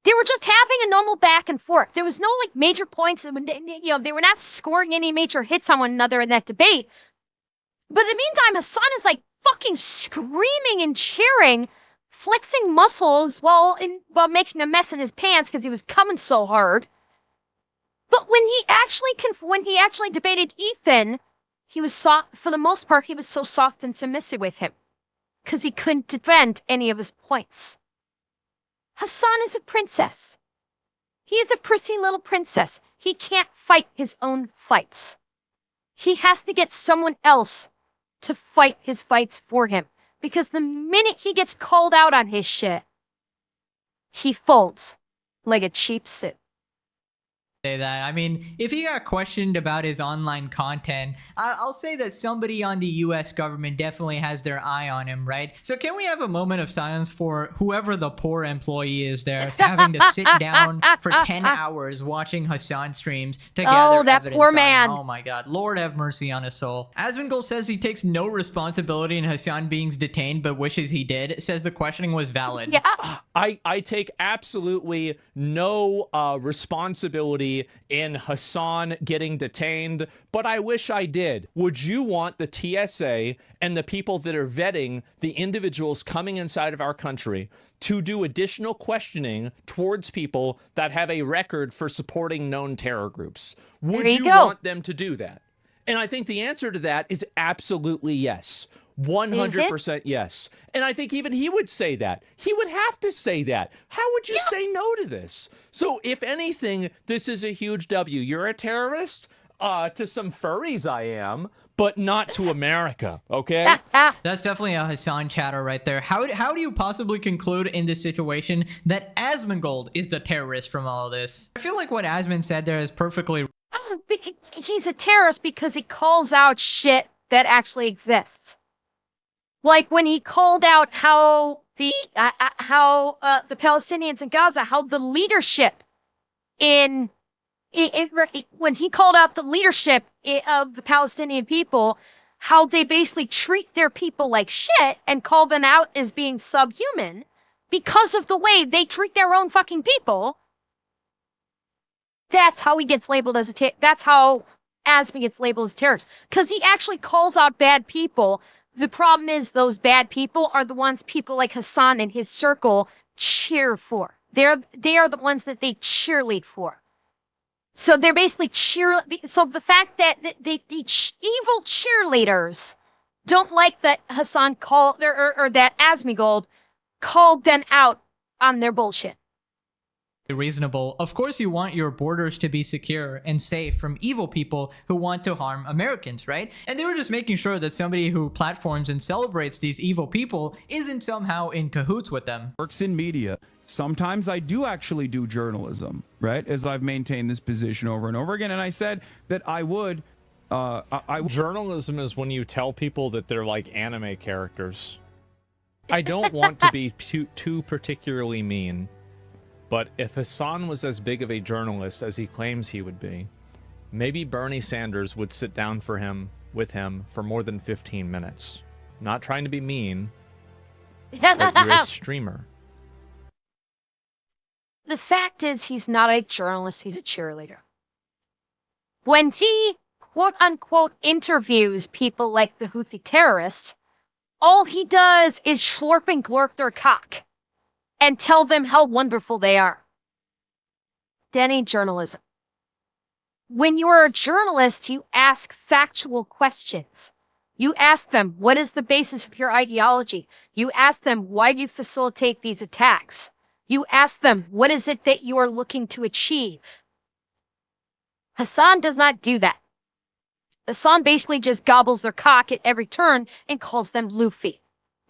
They were just having a normal back and forth. There was no like major points, they were not scoring any major hits on one another in that debate. But in the meantime, Hasan is like fucking screaming and cheering, flexing muscles while making a mess in his pants because he was coming so hard. But when he actually debated Ethan, he was soft. For the most part, he was so soft and submissive with him because he couldn't defend any of his points. Hasan is a princess. He is a pretty little princess. He can't fight his own fights. He has to get someone else to fight his fights for him. Because the minute he gets called out on his shit, he folds like a cheap suit. Say that. I mean, if he got questioned about his online content, I'll say that somebody on the US government definitely has their eye on him, right? So can we have a moment of silence for whoever the poor employee is there having to sit down for 10 hours watching Hasan streams to gather that evidence poor on man. him. Oh my god. Lord have mercy on his soul. Asmongold says he takes no responsibility in Hasan being detained but wishes he did. Says the questioning was valid. Yeah. I take absolutely no responsibility in Hasan getting detained, but I wish I did. Would you want the TSA and the people that are vetting the individuals coming inside of our country to do additional questioning towards people that have a record for supporting known terror groups? Would you want them to do that? And I think the answer to that is absolutely yes. 100% yes. And I think even he would say that. He would have to say that. How would you say no to this? So if anything, this is a huge W. You're a terrorist? To some furries I am, but not to America, okay? That's definitely a Hasan chatter right there. How do you possibly conclude in this situation that Asmongold is the terrorist from all of this? I feel like what Asmon said there is perfectly... He's a terrorist because he calls out shit that actually exists. Like when he called out how the Palestinians in Gaza, how the leadership when he called out the leadership of the Palestinian people, how they basically treat their people like shit and call them out as being subhuman because of the way they treat their own fucking people. That's how he gets labeled as that's how Asmi gets labeled as terrorist. Because he actually calls out bad people The problem is those bad people are the ones people like Hasan and his circle cheer for. They are the ones that they cheerlead for. So they're basically so the fact that the evil cheerleaders don't like that Hasan called or that Asmigold called them out on their bullshit. Reasonable. Of course, you want your borders to be secure and safe from evil people who want to harm Americans, right? And they were just making sure that somebody who platforms and celebrates these evil people isn't somehow in cahoots with them. Works in media. Sometimes I do actually do journalism, right? As I've maintained this position over and over again. And I said that I would. Journalism is when you tell people that they're like anime characters. I don't want to be too particularly mean. But if Hasan was as big of a journalist as he claims he would be, maybe Bernie Sanders would sit down with him for more than 15 minutes. Not trying to be mean, but you're a streamer. The fact is, he's not a journalist, he's a cheerleader. When he, quote-unquote, interviews people like the Houthi terrorists, all he does is slurp and glurp their cock and tell them how wonderful they are. That ain't journalism. When you are a journalist, you ask factual questions. You ask them, what is the basis of your ideology? You ask them, why do you facilitate these attacks? You ask them, what is it that you are looking to achieve? Hasan does not do that. Hasan basically just gobbles their cock at every turn and calls them Luffy.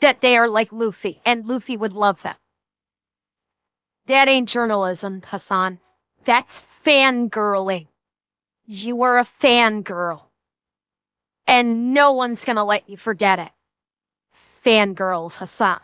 That they are like Luffy, and Luffy would love them. That ain't journalism, Hasan. That's fangirling. You are a fangirl. And no one's gonna let you forget it. Fangirls, Hasan.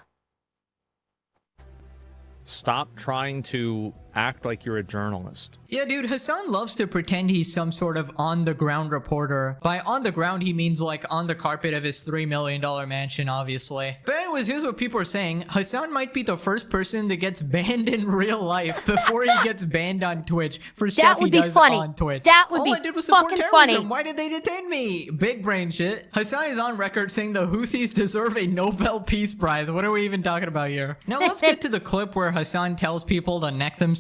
Stop trying to act like you're a journalist. Yeah, dude, Hasan loves to pretend he's some sort of on-the-ground reporter. By on the ground, he means like on the carpet of his $3 million mansion, obviously. But anyways, here's what people are saying. Hasan might be the first person that gets banned in real life before he gets banned on Twitch for stuff he does on Twitch. That would be All I did was support fucking terrorism. funny. Why did they detain me? Big brain shit. Hasan is on record saying the Houthis deserve a Nobel Peace Prize. What are we even talking about here? Now let's get to the clip where Hasan tells people to neck themselves.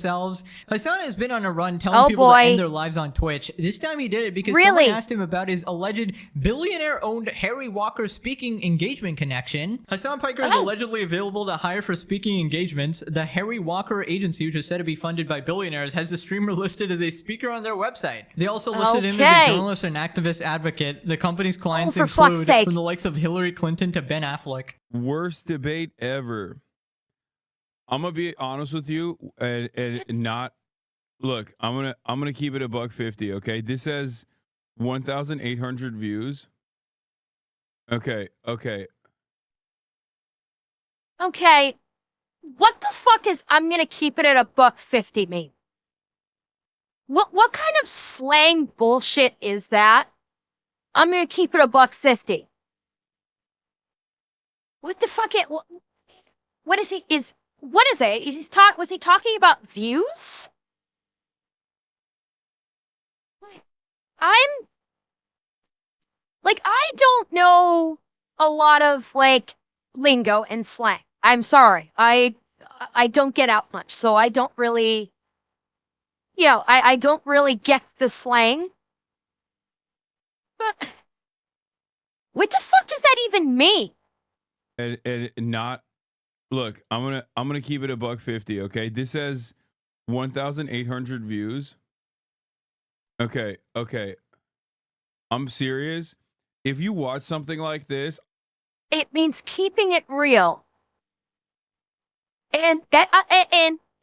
Hasan has been on a run telling people to end their lives on Twitch. This time he did it because someone asked him about his alleged billionaire-owned Harry Walker speaking engagement connection. Hasan Piker is allegedly available to hire for speaking engagements. The Harry Walker agency, which is said to be funded by billionaires, has the streamer listed as a speaker on their website. They also listed him as a journalist and activist advocate. The company's clients include from the likes of Hillary Clinton to Ben Affleck. Worst debate ever. I'm gonna be honest with you, and not look. I'm gonna keep it $150. Okay, this has 1,800 views. Okay. What the fuck is I'm gonna keep it at $150 mean? What kind of slang bullshit is that? I'm gonna keep it $150. What the fuck? What is he? What is it? Was he talking about views? I don't know a lot of lingo and slang. I'm sorry. I don't get out much, so I don't really, I don't really get the slang. But what the fuck does that even mean? And not look. I'm gonna keep it $150. Okay, this has 1,800 views. Okay. I'm serious. If you watch something like this, it means keeping it real. And that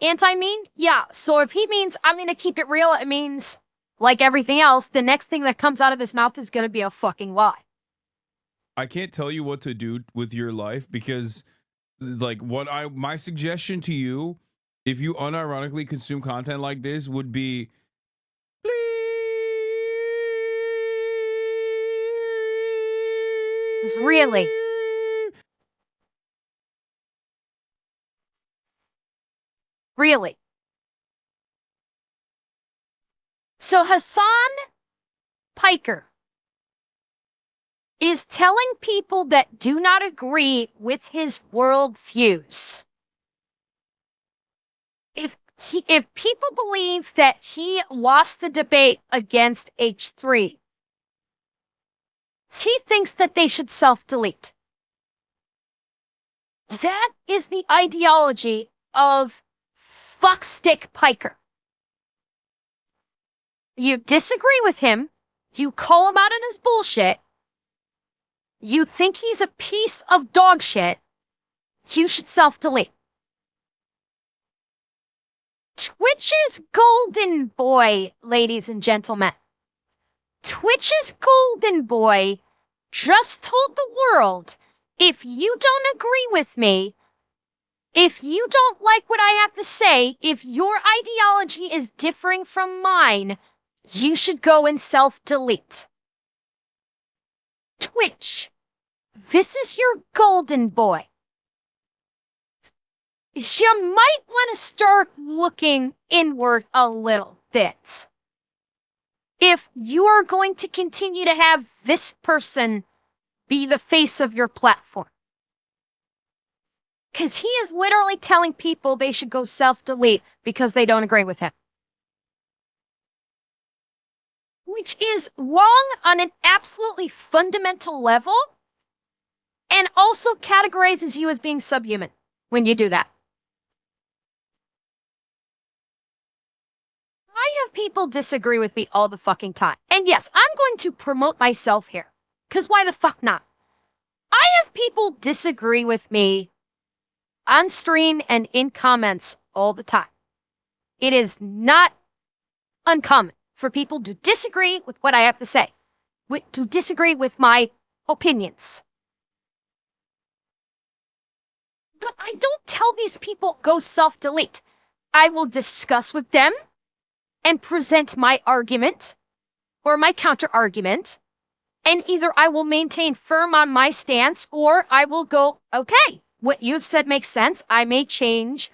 and I mean, yeah. So if he means I'm gonna keep it real, it means like everything else, the next thing that comes out of his mouth is gonna be a fucking lie. I can't tell you what to do with your life because, like, my suggestion to you, if you unironically consume content like this, would be. Really? Really? So Hasan Piker is telling people that do not agree with his worldviews. If people believe that he lost the debate against H3, he thinks that they should self-delete. That is the ideology of fuckstick Piker. You disagree with him, you call him out on his bullshit, you think he's a piece of dog shit, you should self-delete. Twitch's golden boy, ladies and gentlemen. Twitch's golden boy just told the world, if you don't agree with me, if you don't like what I have to say, if your ideology is differing from mine, you should go and self-delete. Twitch, this is your golden boy. You might want to start looking inward a little bit. If you are going to continue to have this person be the face of your platform. Because he is literally telling people they should go self-delete because they don't agree with him. Which is wrong on an absolutely fundamental level and also categorizes you as being subhuman when you do that. I have people disagree with me all the fucking time. And yes, I'm going to promote myself here. Because why the fuck not? I have people disagree with me on stream and in comments all the time. It is not uncommon for people to disagree with what I have to say, to disagree with my opinions. But I don't tell these people go self-delete. I will discuss with them and present my argument or my counter-argument, and either I will maintain firm on my stance or I will go, okay, what you've said makes sense. I may change.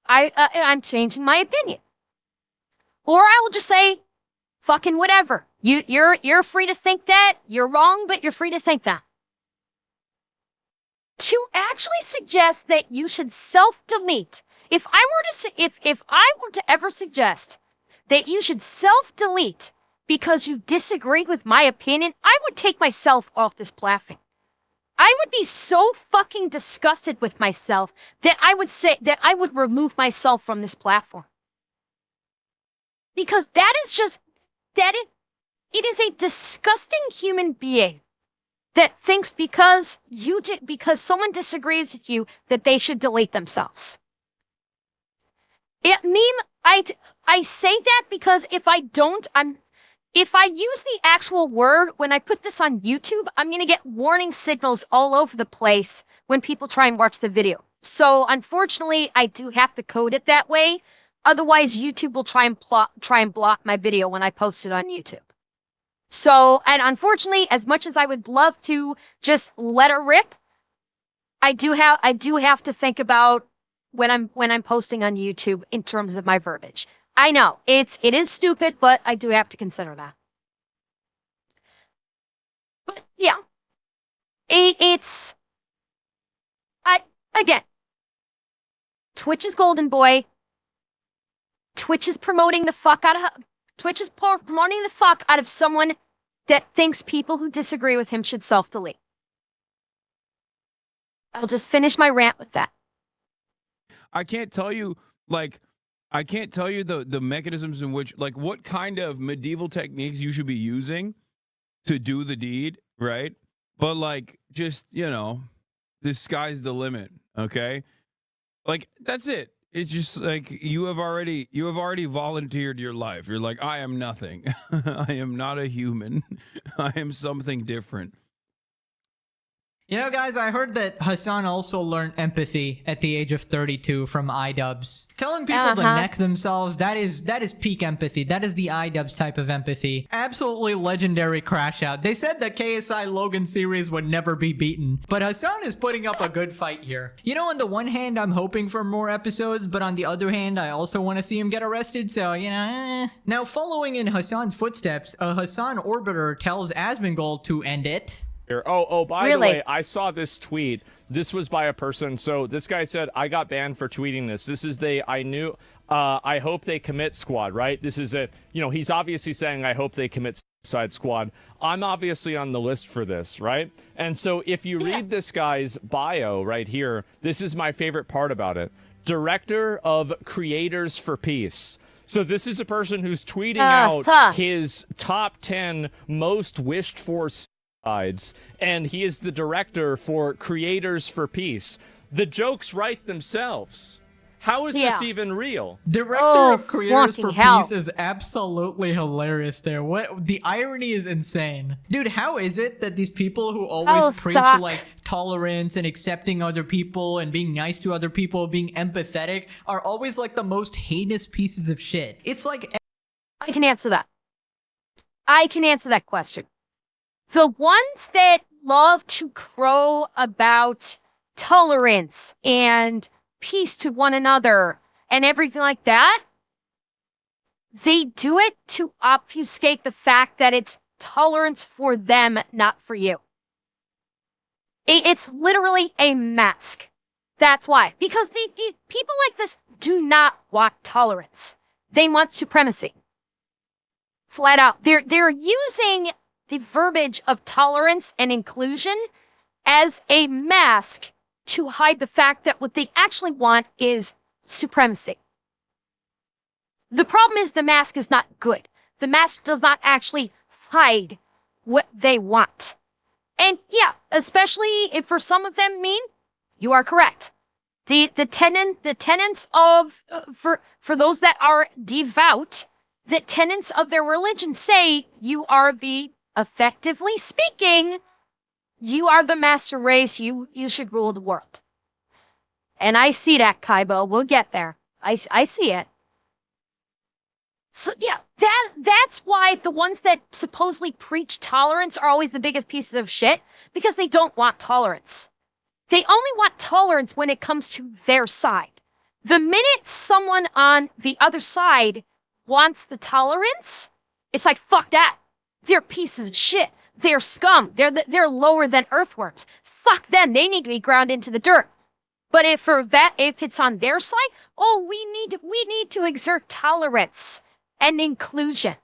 I'm changing my opinion. Or I will just say, fucking whatever. You're free to think that. You're wrong, but you're free to think that. To actually suggest that you should self-delete, if I were to ever suggest that you should self-delete because you disagreed with my opinion, I would take myself off this platform. I would be so fucking disgusted with myself that I would say that I would remove myself from this platform. Because that is just, it is a disgusting human being that thinks because someone disagrees with you that they should delete themselves. I say that because if I use the actual word, when I put this on YouTube, I'm going to get warning signals all over the place when people try and watch the video. So unfortunately, I do have to code it that way. Otherwise, YouTube will try and block my video when I post it on YouTube. So, and unfortunately, as much as I would love to just let her rip, I do have to think about when I'm posting on YouTube in terms of my verbiage. I know it is stupid, but I do have to consider that. But yeah, again, Twitch is golden boy. Twitch is promoting the fuck out of someone that thinks people who disagree with him should self-delete. I'll just finish my rant with that. I can't tell you the mechanisms in which, like, what kind of medieval techniques you should be using to do the deed, right? But like, just, the sky's the limit, okay? Like, that's it. It's just like you have already volunteered your life. You're like, I am nothing. I am not a human. I am something different. You know, guys, I heard that Hasan also learned empathy at the age of 32 from iDubbbz. Telling people to neck themselves, that is peak empathy. That is the iDubbbz type of empathy. Absolutely legendary crash out. They said the KSI Logan series would never be beaten, but Hasan is putting up a good fight here. You know, on the one hand, I'm hoping for more episodes, but on the other hand, I also want to see him get arrested, so, Now, following in Hasan's footsteps, a Hasan orbiter tells Asmongold to end it. here. Oh, by Really? the way, I saw this tweet. This was by a person. So this guy said, I got banned for tweeting this. This is I hope they commit squad, right? This is he's obviously saying, I hope they commit suicide squad. I'm obviously on the list for this, right? And so if you read this guy's bio right here, this is my favorite part about it. Director of Creators for Peace. So this is a person who's tweeting out his top 10 most wished for suicides, and he is the director for Creators for Peace. The jokes write themselves. How is this even real? Director of Creators for Peace is absolutely hilarious there. The irony is insane. Dude, how is it that these people who always preach like tolerance and accepting other people and being nice to other people, being empathetic, are always like the most heinous pieces of shit? It's like... I can answer that. I can answer that question. The ones that love to crow about tolerance and peace to one another and everything like that, they do it to obfuscate the fact that it's tolerance for them, not for you. It's literally a mask. That's why. Because the people like this do not want tolerance. They want supremacy. Flat out. They're using the verbiage of tolerance and inclusion as a mask to hide the fact that what they actually want is supremacy. The problem is the mask is not good. The mask does not actually hide what they want. And yeah, especially if for some of them mean, you are correct. The tenets of, for those that are devout, the tenets of their religion say you are effectively speaking, you are the master race. You should rule the world. And I see that, Kaibo. We'll get there. I see it. So yeah, that's why the ones that supposedly preach tolerance are always the biggest pieces of shit, because they don't want tolerance. They only want tolerance when it comes to their side. The minute someone on the other side wants the tolerance, it's like, fuck that. They're pieces of shit. They're scum. They're lower than earthworms. Fuck them. They need to be ground into the dirt. But if it's on their side, we need to exert tolerance and inclusion.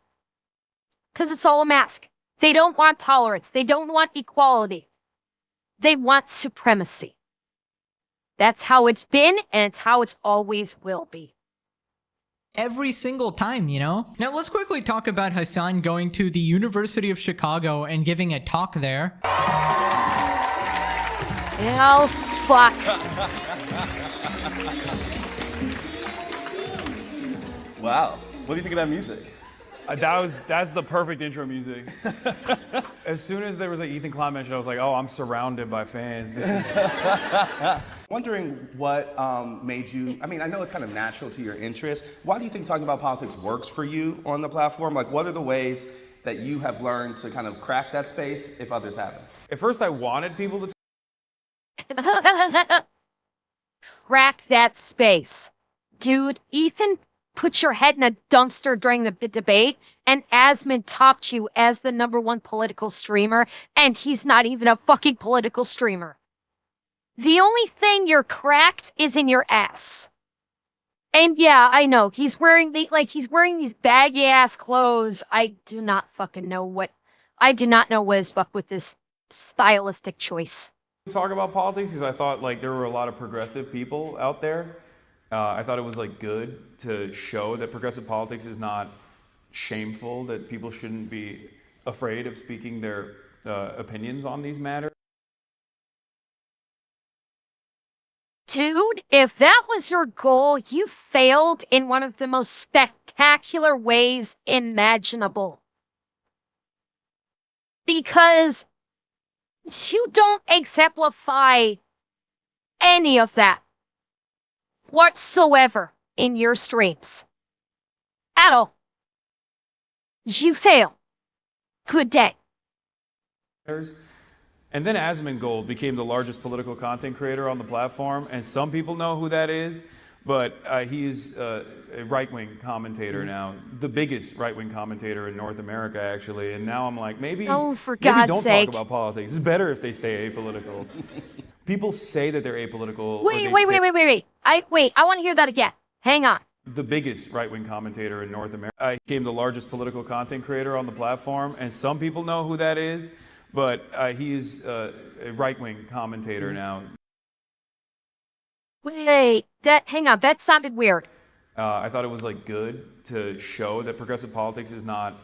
Because it's all a mask. They don't want tolerance. They don't want equality. They want supremacy. That's how it's been, and it's how it's always will be. Every single time, you know? Now let's quickly talk about Hasan going to the University of Chicago and giving a talk there. Oh, fuck. Wow. What do you think of that music? That's the perfect intro music. As soon as there was an Ethan Klein mention, I was like, oh, I'm surrounded by fans. This is... Wondering what made you, I mean, I know it's kind of natural to your interest. Why do you think talking about politics works for you on the platform? Like, what are the ways that you have learned to kind of crack that space if others haven't? At first, I wanted people to Crack that space. Dude, Ethan put your head in a dumpster during the debate, and Asmund topped you as the #1 political streamer, and he's not even a fucking political streamer. The only thing you're cracked is in your ass. And yeah, I know, he's wearing these baggy ass clothes. I do not know what is up with this stylistic choice. talk about politics because I thought like there were a lot of progressive people out there. I thought it was like good to show that progressive politics is not shameful, that people shouldn't be afraid of speaking their opinions on these matters. Dude, if that was your goal, you failed in one of the most spectacular ways imaginable. Because you don't exemplify any of that whatsoever in your streams. At all. You fail. Good day. And then Asmongold became the largest political content creator on the platform, and some people know who that is, but he's a right-wing commentator now, the biggest right-wing commentator in North America, actually. And now I'm like, maybe, Oh, for maybe God's don't sake. talk about politics. It's better if they stay apolitical. People say that they're apolitical. or Wait, they wait, say- wait, wait, wait, wait. I want to hear that again. Hang on. The biggest right-wing commentator in North America. I became the largest political content creator on the platform, and some people know who that is, but he's a right-wing commentator now. Wait, hang on. That sounded weird. I thought it was like good to show that progressive politics is not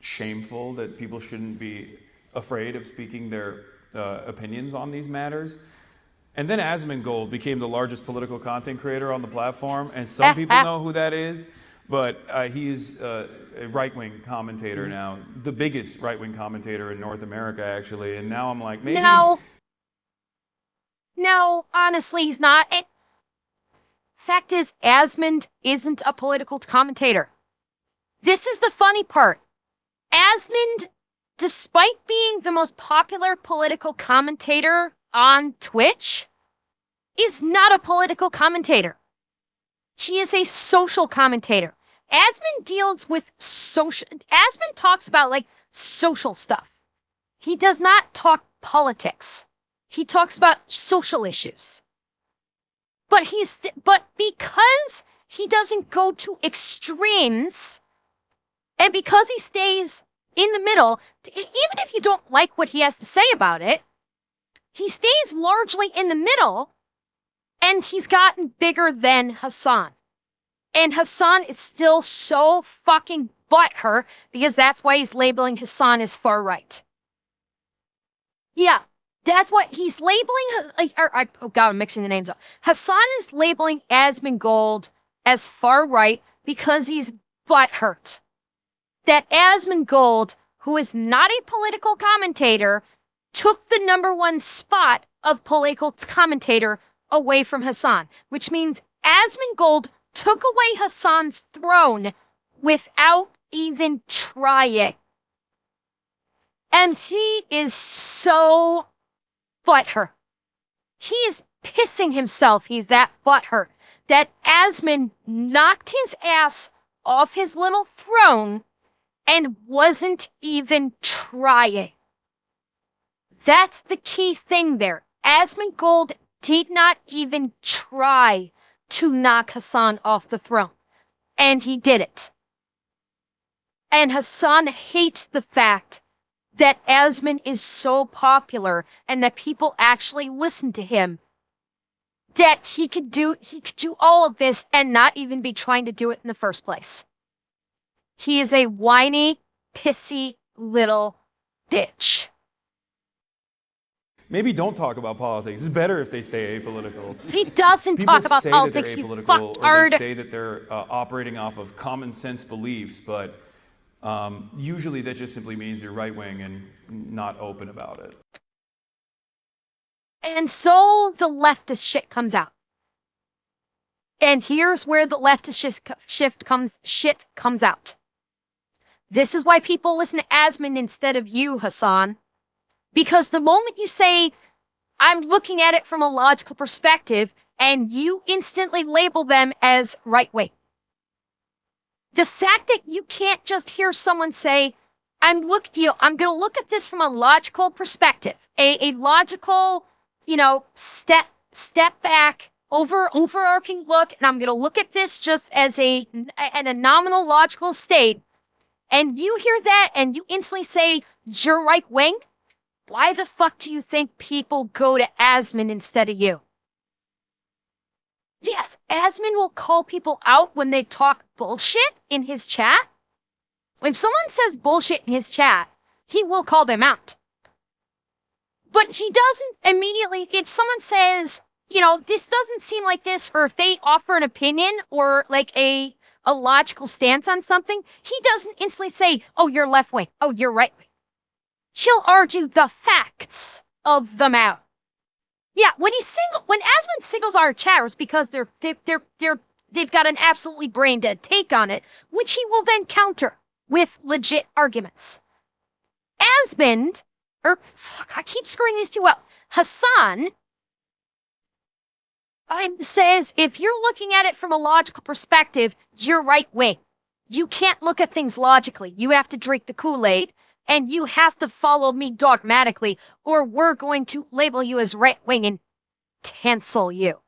shameful, that people shouldn't be afraid of speaking their opinions on these matters. And then Asmongold became the largest political content creator on the platform, and some people know who that is, but he's a right-wing commentator now, the biggest right-wing commentator in North America, actually. And now I'm like, maybe... No, honestly, he's not. And fact is, Asmund isn't a political commentator. This is the funny part. Asmund, despite being the most popular political commentator on Twitch, is not a political commentator. He is a social commentator. Asmund deals with Asmund talks about like social stuff. He does not talk politics. He talks about social issues. But because he doesn't go to extremes, and because he stays in the middle, even if you don't like what he has to say about it, he stays largely in the middle, and he's gotten bigger than Hasan. And Hasan is still so fucking butthurt because that's why he's labeling Hasan as far right. Yeah, that's what he's labeling. Oh God, I'm mixing the names up. Hasan is labeling Asmongold as far right because he's butthurt. That Asmongold, who is not a political commentator, took the #1 spot of political commentator away from Hasan, which means Asmongold took away Hasan's throne without even trying. And he is so butthurt. He is pissing himself. He's that butthurt that Asmund knocked his ass off his little throne and wasn't even trying. That's the key thing there. Asmongold did not even try to knock Hasan off the throne. And he did it. And Hasan hates the fact that Asmund is so popular and that people actually listen to him, that he could do all of this and not even be trying to do it in the first place. He is a whiny, pissy little bitch. Maybe don't talk about politics. It's better if they stay apolitical. He doesn't People talk about say politics, that they're you apolitical, or fucktard. they say that they're operating off of common sense beliefs, but usually that just simply means you're right-wing and not open about it. And so the leftist shit comes out. And here's where the leftist shit comes out. This is why people listen to Asmund instead of you, Hasan. Because the moment you say, I'm looking at it from a logical perspective, and you instantly label them as right-wing. The fact that you can't just hear someone say, I'm going to look at this from a logical perspective, a logical, step back, overarching look, and I'm going to look at this just as a nominal logical state, and you hear that and you instantly say, you're right-wing. Why the fuck do you think people go to Asmund instead of you? Yes, Asmund will call people out when they talk bullshit in his chat. If someone says bullshit in his chat, he will call them out. But he doesn't immediately, if someone says, this doesn't seem like this, or if they offer an opinion or like a logical stance on something, he doesn't instantly say, oh, you're left wing, oh, you're right wing. She'll argue the facts of the matter. Yeah, when Asmund singles our chatters because they've got an absolutely brain dead take on it, which he will then counter with legit arguments. Asmund, I keep screwing these two up. Hasan says if you're looking at it from a logical perspective, you're right wing. You can't look at things logically. You have to drink the Kool-Aid, and you have to follow me dogmatically, or we're going to label you as right wing and cancel you.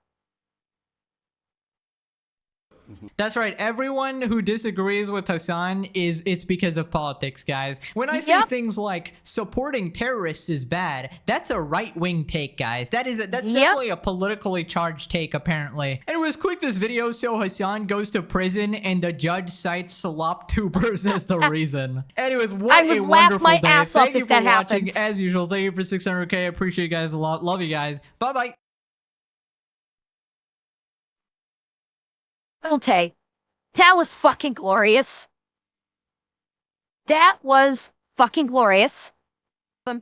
That's right. Everyone who disagrees with Hasan it's because of politics, guys. When I say things like supporting terrorists is bad, that's a right-wing take, guys. That's definitely a politically charged take, apparently. Anyways, click this video so Hasan goes to prison and the judge cites slop tubers as the reason. Anyways, what a wonderful day. Thank you for watching. As usual, thank you for 600K. I appreciate you guys a lot. Love you guys. Bye-bye. Okay, that was fucking glorious. That was fucking glorious.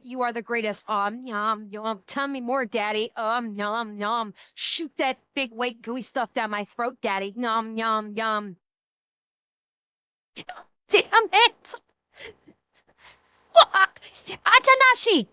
You are the greatest. Yum, yum. Tell me more, Daddy. Yum, yum. Shoot that big white gooey stuff down my throat, Daddy. Yum, yum, yum. Damn it! Atanashi!